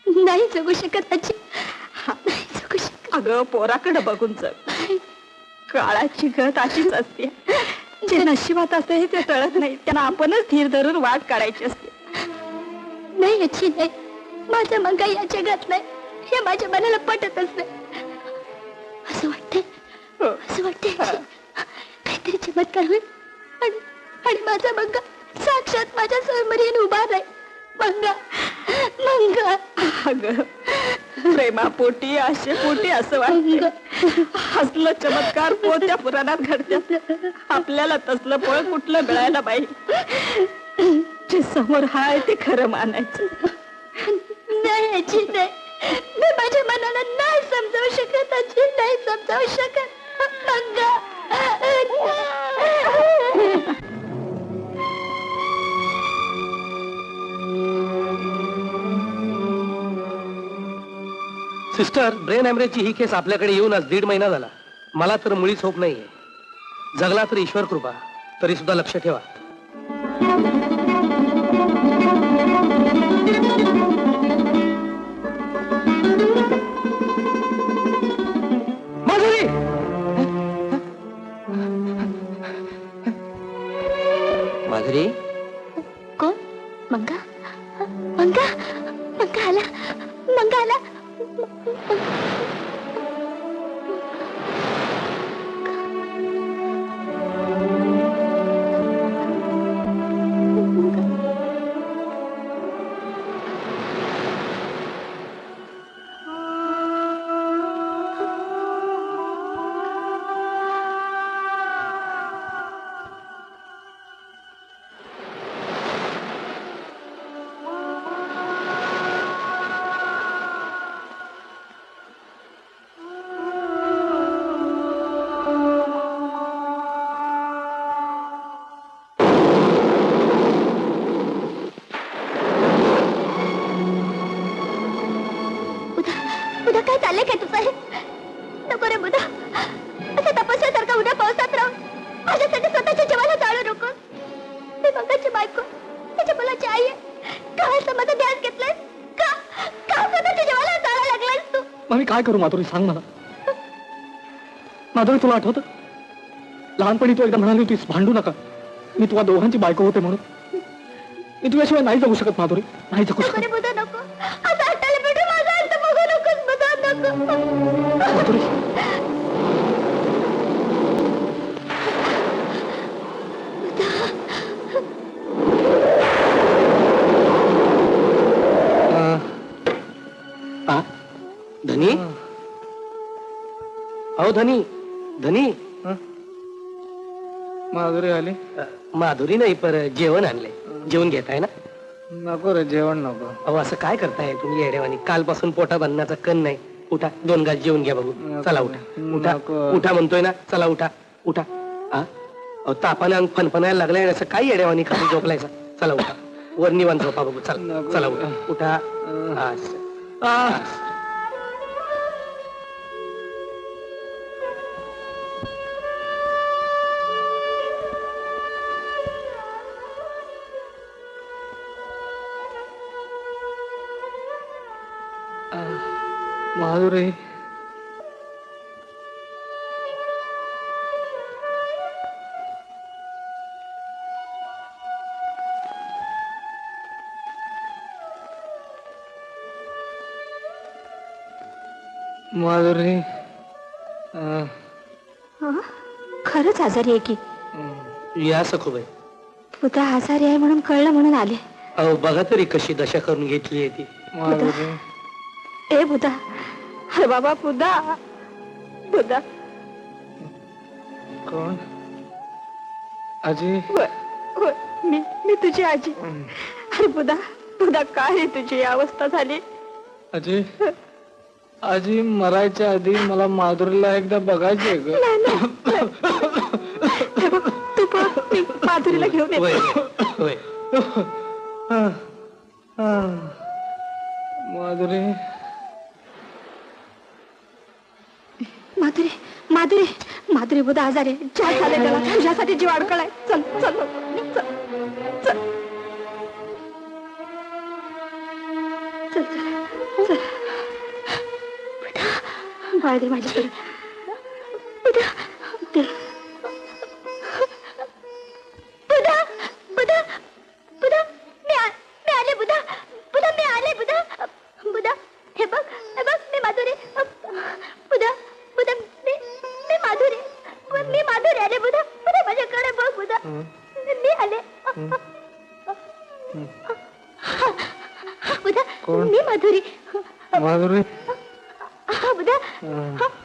नाही जगू शकत आजी. नाही जगू शकत. अगं पोराकडे बघून जग. काळाची गत अशीच असते. जे नशिबात असते ते टळत नाही. त्यांना आपणच धीर धरून वाट काढायची असते. नाही आजी नाही. माझा मंगा या जगात नाही हे माझ्या मनाला पटतच नाही. असं वाटतंय, असं वाटतंय काहीतरी चमत्कार होईल आणि माझा मंगा साक्षात माझ्या समोर येऊन उभा राहील. मंगा मंगा. अगं प्रेमापोटी आशेपोटी असं वाटतं. हसलं चमत्कार कोणत्या पुराणात घडतात. आपल्याला तसलं फळ कुठलं मिळायला पाहिजे. जे समोर हाय ते खरं मानायचं. नाही आजी नाही. मी माझ्या मनाला नाही समजावू शकत आजी. नाही समजावू शकत. मंगा सिस्टर, ब्रेन हॅमरेजची ही केस आपल्याकडे येऊन आज 1.5 महिना झाला. मला तर मुळीच होप नाहीये. जगला तर ईश्वर कृपा, तरी सुद्धा लक्ष ठेवा. माधुरी, माधुरी, कोण? मंगा मंगा मंगा आला. मंगा आला. बुधा काय चाललंय काय तुझं हे? नको रे बुधा, असं तपस्यासारखा उद्या पावसात राहून माझ्यासाठी स्वतःच्या जीवाला जाळू नकोस. मी मंगाची बायको, त्याच्या मुलाची आई आहे. का असं माझं ध्यान घेतलंय? का का स्वतःच्या जीवाला जाळा लागलायस तू? मग मी काय करू माधुरी, सांग मला. माधुरी, तुला आठवतं लहानपणी तू एकदा म्हणाली होतीस भांडू नका, मी तुला दोघांची बायको होते म्हणून. मी तुझ्याशिवाय नाही जगू शकत माधुरी, नाही जगू नको रे शकत. बुधा, नको. असं हट्टाला भेटून माझा अंत बघू नकोस बुधा, नको. माधुरी, धनी, अहो धनी, धनी. माधुरी आली? माधुरी नाही, पर जेवण आणलंय. जेवण घेताय ना? नको रे, जेवण नको. अहो असं काय करताय तुम्ही येडेवानी? कालपासून पोटा बांधण्याचा कण नाही. उठा, 2 घास जेवण घ्या बघू. चला उठा, उठा, उठा म्हणतोय ना. चला उठा, उठा. अहो तापाने अंग फनफनायला लागलाय, असं काय येडेवानी खाली झोपलायचा? चला उठा, वर निवांत झोपा बघू. चला, चला उठा, उठा. असं. माधुरी, माधुरी. खरंच आजारी आहे की? या सखूबाई. बुधा आजारी आहे म्हणून कळलं म्हणून आले. अहो बघा तरी कशी दशा करून घेतली आहे ती. माधुरी, ए बुधा, अरे बाबा बुधा, बुधा. कोण? आजी? होय, होय, मी तुझी आजी. अरे बुधा, बुधा, काय रे तुझी अवस्था झाली? आजी, आजी मरायच्या आधी मला माधुरीला एकदा बघायचे ग. हे बघ, तू पण मी माधुरीला घेऊन होय, येते. होय. माधुरी, माधुरी, माधुरी, माधुरी बुधा आजारी आहे. ज्या झाले त्याला तुझ्यासाठी जीव अडकलाय. चल चल चल चल चल चल चल. बाळ दे माझ्याकडे. बुधा, दे. बुधा, बुधा, बुधा, मी आले बुधा, बुधा, मी आले बुधा, बुधा, हे बघ, मी माधुरी, बुधा, बुधा, मी माधुरी, मी माधुरी आले बुधा, बुधा माझ्याकडे बघ बुधा, मी आले. बुधा, मी माधुरी. माधुरी, हा बुधा,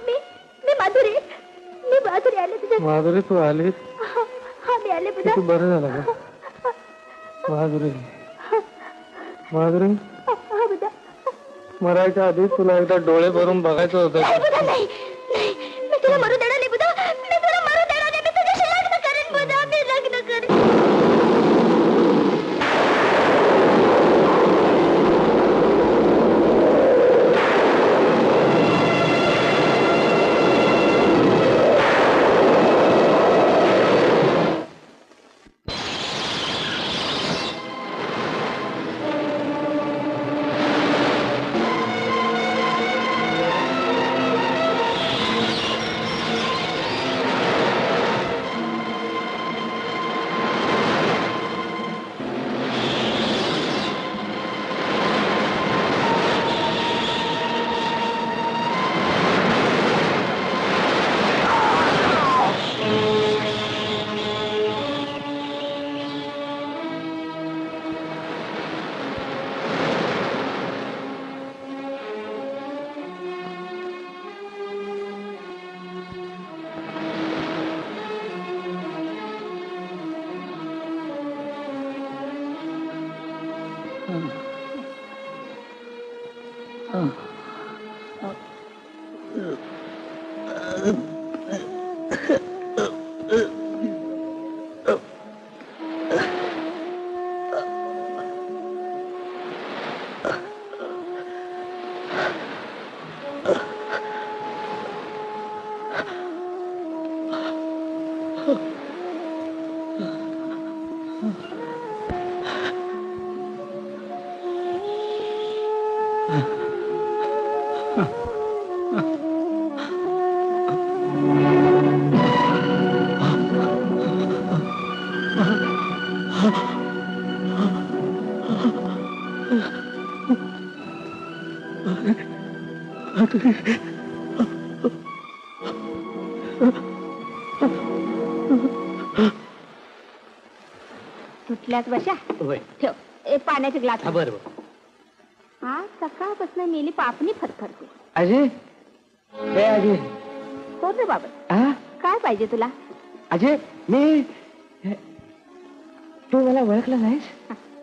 मी माधुरी, मी माधुरी आले तुझ्या. माधुरी तू आली? हा मी आले बुधा. तू बरं झालं का? माधुरी, माधुरी, हा बुधा. मरायच्या आधी तुला एकदा डोळे भरून बघायचं होतं. नाही बुधा, नाही, नाही, मी तुला मरू देणार नाही बुधा, मी तुला मरू देणार नाही, मी तुझ्याशी लग्न करेन बुधा, मी लग्न करेन. तुटल्याच बशा होय ठेव एक पाण्याचे ग्लास हा बरं बरं हा सकाळपासून मेली पापणी फरफरते अजय हे अजय कोण रे बाबा हा काय पाहिजे तुला अजय मी तू मला ओळखलं नाहीस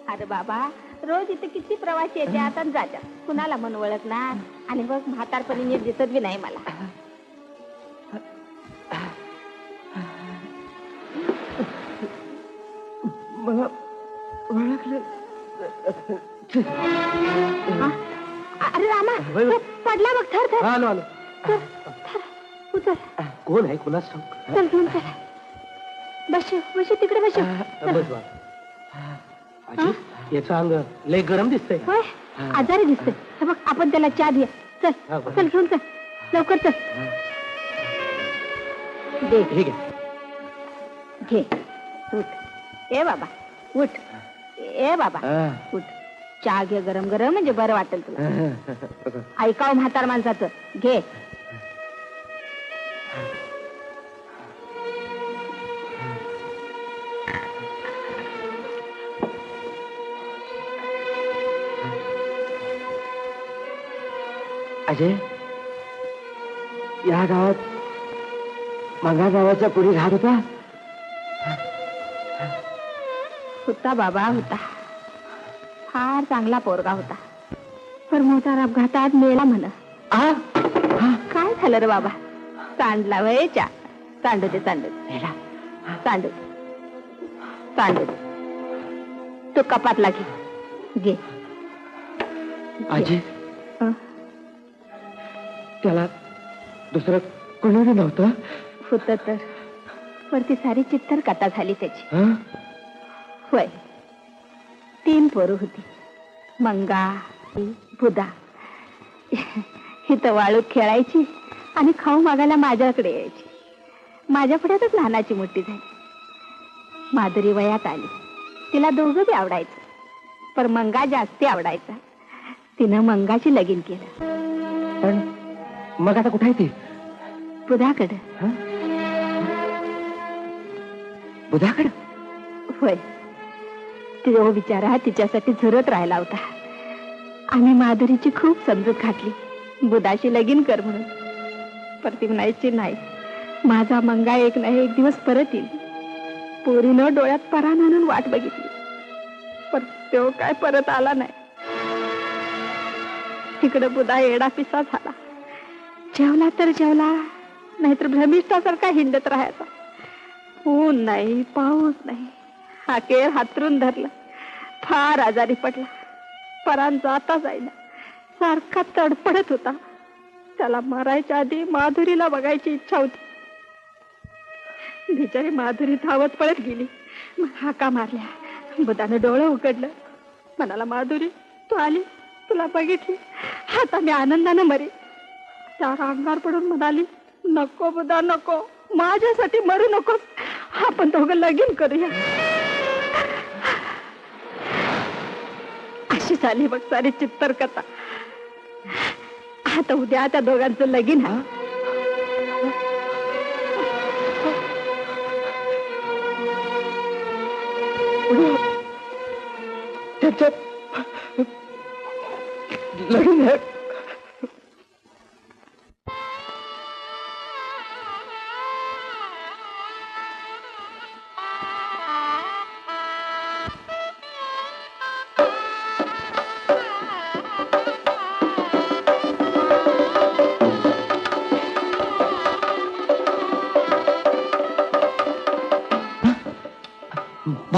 अरे बाबा रोज इथे किती प्रवासी येतात आणि जातात कुणाला मन ओळखणार आणि बघ म्हातारपणी नीट दिसत बी नाही मला मला ओळखलं हा? अरे रामा तो पडला बघ थर थर आलो आलो थर, थर. उचल कोण आहे कुणाच ठाऊक चल घेऊन चल बस बस तिकडे बस बस बाबा आजी याचं अंग लय गरम दिसतंय होय आजारी दिसते हे बघ आपण त्याला चहा देऊया हा, चल बरं. चल घेऊन चल लवकर चल दे हे घे घे उठ ए बाबा उठ ए बाबा उठ चहा घे गरम गरम म्हणजे बरं वाटेल तुला ऐकाव म्हातार माणसाचं घे अजय या गावात मंगा गावाच्या पुढे राहत होता होता बाबा होता फार चांगला पोरगा होता पण मोटार अपघातात मेला म्हण काय झालं रे बाबा सांडला वयच्या सांडू दे सांडू दे सांडू दे सांडू दे तो कपातला घे घे अजय हं? त्याला दुसरं कोणी नव्हतं होतं तर वरती सारी चित्तर कथा झाली त्याची हं? होय 3 पोरं होती मंगा बुधा ही तर वाळूत खेळायची आणि खाऊ मागायला माझ्याकडे यायची माझ्या पुढ्यातच लहानाची मोठी झाली माधुरी वयात आली तिला दोघं बी आवडायचं पण मंगा जास्ती आवडायचा तिनं मंगाची लगीन केलं पण मग आता कुठे आहे ती बुधाकडं बुधाकडं होय तो बिचारा तिच्यासाठी झुरत राहिला होता आम्ही माधुरीची खूप समजूत घातली बुधाशी लगीन कर म्हणून पण ती म्हणायची नाही माझा मंगा एक नाही एक दिवस परत येईल पोरीनं डोळ्यात परान आणून वाट बघितली पण तो काय परत आला नाही तिकडे बुधा येडा पिसा झाला जेवला तर जेवला नाहीतर भ्रमिष्ठासारखा हिंडत राहायचा ऊन नाही पाऊस नाही हाकेर हातरून धरलं फार आजारी पडला परान जाता जाईना सारखा तडपडत होता त्याला मरायच्या आधी माधुरीला बघायची इच्छा होती बिचारी माधुरी धावत पळत गेली मग हाका मारल्या बुधानं डोळं उघडलं म्हणाला माधुरी तू आली तुला बघितली आता मी आनंदानं मरी त्यावर अंगावर पडून म्हणाली नको बुधा नको माझ्यासाठी मरू नकोस आपण दोघं लगीन करूया अशी झाली बघ सारी चित्तर कथा आता उद्या त्या दोघांचं लगीन आहे त्याच्यात लगीन आहे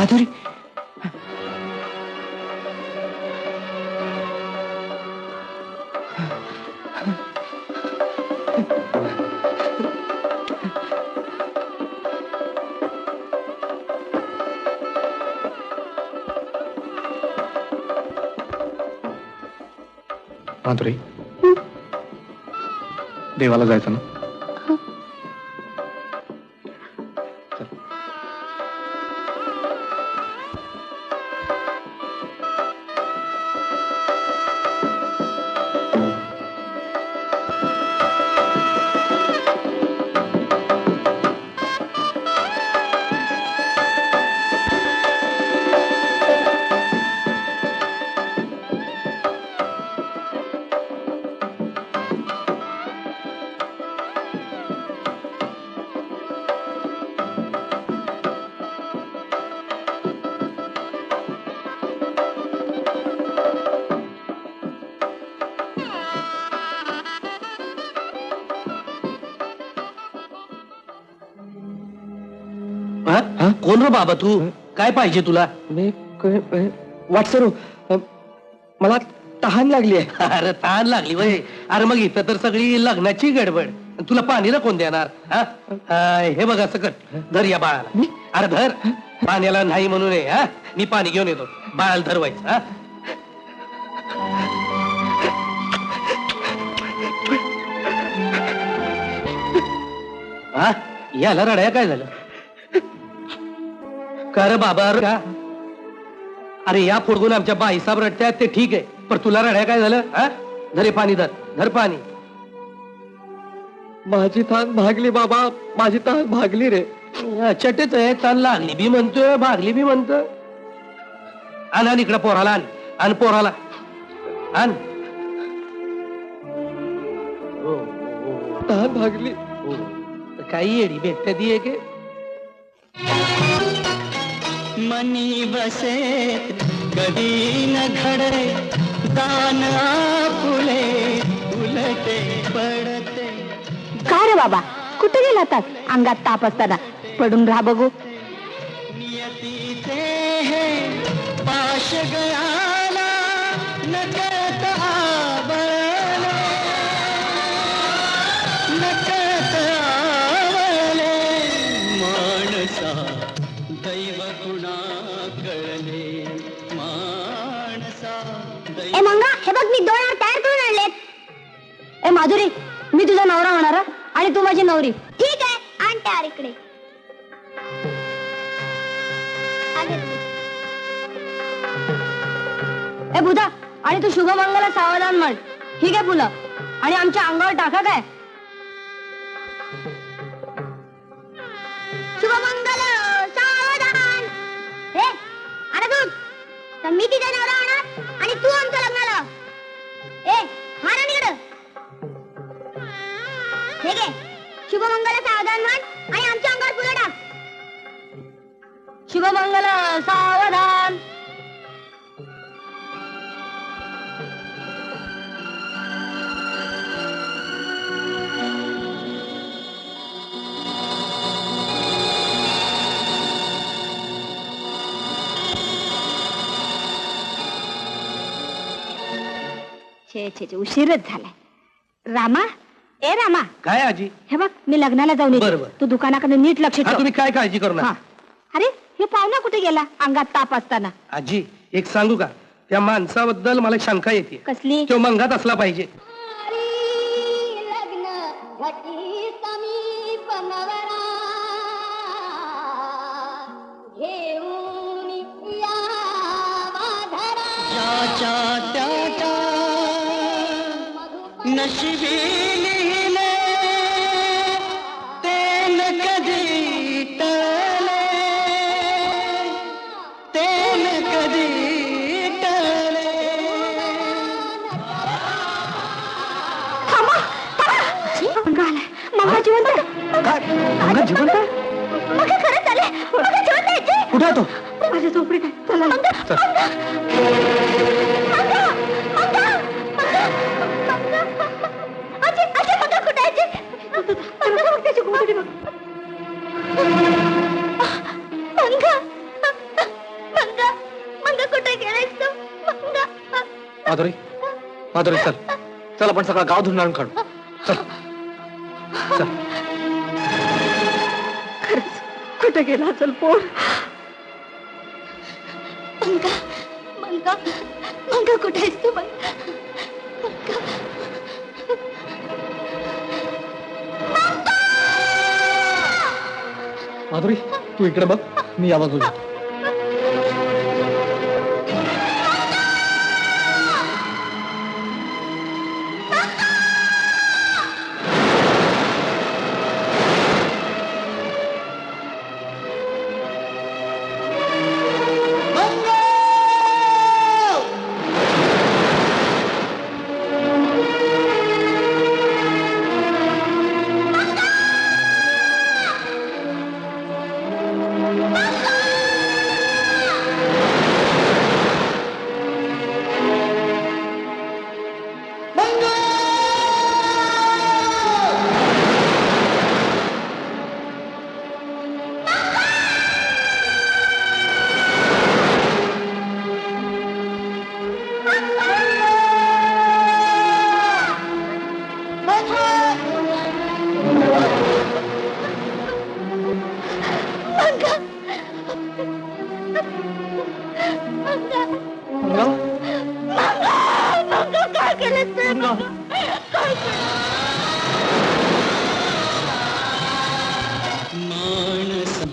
माधुरी माधुरी देवाला जायचं ना कोण रे बाबा तू? काय पाहिजे तुला? मी वाटसरू मला तहान लागली आहे. अरे ताण लागली वय. अरे मग इथं तर सगळी लग्नाची गडबड. तुला पाणीला कोण देणार? हे बघ असं कर, धर या बाळाला. अरे धर, पाण्याला नाही म्हणू नये. हा, मी पाणी घेऊन येतो. बाळाला धरवायचं. हा, हा, याला रडाया काय झालं? का रे बाबा? अरे का? अरे या फोडगून आमच्या बाईसाब रडत्यात ते ठीक आहे, पण तुला रडाया काय झालं? हा, धरे पाणी, धर पाणी. माझी तान भागली बाबा, माझी तान भागली रे. चटेच आहे, ताण लागली बी म्हणतोय, भागली बी म्हणतोय. आण इकडं पोराला, आण पोराला आण. तान भागली. काही येडी भेटते ती एक. मनी बसेत कधी न घडे दान फुले उलटे पडते. काय रे बाबा, कुठे गेला तास? अंगात ताप असताना पडून राहा बघू. नियतीचे हे पाश गयाला नकळत आवळले, नकळत आवळले. माणसा दैव कुणा कळले, माणसा ए मंगा, हे बघ मी 2 हार तयार करून आणलेत. ए माधुरी, मी तुझा नवरा होणार हं? आणि तू माझी नवरी. ठीक आहे, आण तयार इकडे. ए बुधा, आणि तू शुभमंगला सावधान म्हण. ही काय फुलं आणि आमच्या अंगावर टाका काय? शुभमंगल सावधान. हे अरे दूध, तर मी तिचा नवरा होणार आणि तू आमच्या लग्नाला. ए हार आण इकडं. हे घे, शुभमंगल सावधान म्हण आणि आमच्या अंगावर फुलं टाक. शुभमंगल सावधान. छे छे छे, उशीरच झालाय. रामा, ए रामा, काय आजी? हे बघ मी लग्नाला जाऊन येते. बरं. तू दुकानाकडे नीट लक्ष हा, ठेव. तुम्ही काय काळजी करू हा. नका. अरे हे पाहुणा कुठे गेला अंगात ताप असताना? आजी एक सांगू का, त्या माणसाबद्दल मला शंका येते. कसली? तो मंगात असला पाहिजे. लग्न घटी समीप नवरा घेऊन यावा धरा. ज्याच्या त्याच्या नशिबी लिहिले ते न कधी टळले, ते न कधी टळले. मंगा आलाय. मंगा जिवंत आहे. मंगा जिवंत आहे? मंगा खरंच आले. मंगा जिवंत आहे जी. कुठे आहे तो? माझ्या झोपडीत आहे. चला मंगा, चल. मंगा, मंगा, मंगा, मंगा, मंगा. आजी, आजी, मंगा कुठे आहे जी? मंगा बघ, त्याची घोंगडी बघ. मंगा, माधुरी माधुरी चल चल आपण सगळं गाव धुंडाळून काढू चल चल. खरंच कुठे गेला असेल पोर? मंगा मंगा मंगा कुठे आहेस तू मंगा? माधुरी तू इकडे बघ मी या बाजूला येतो.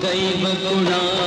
दैव गुणा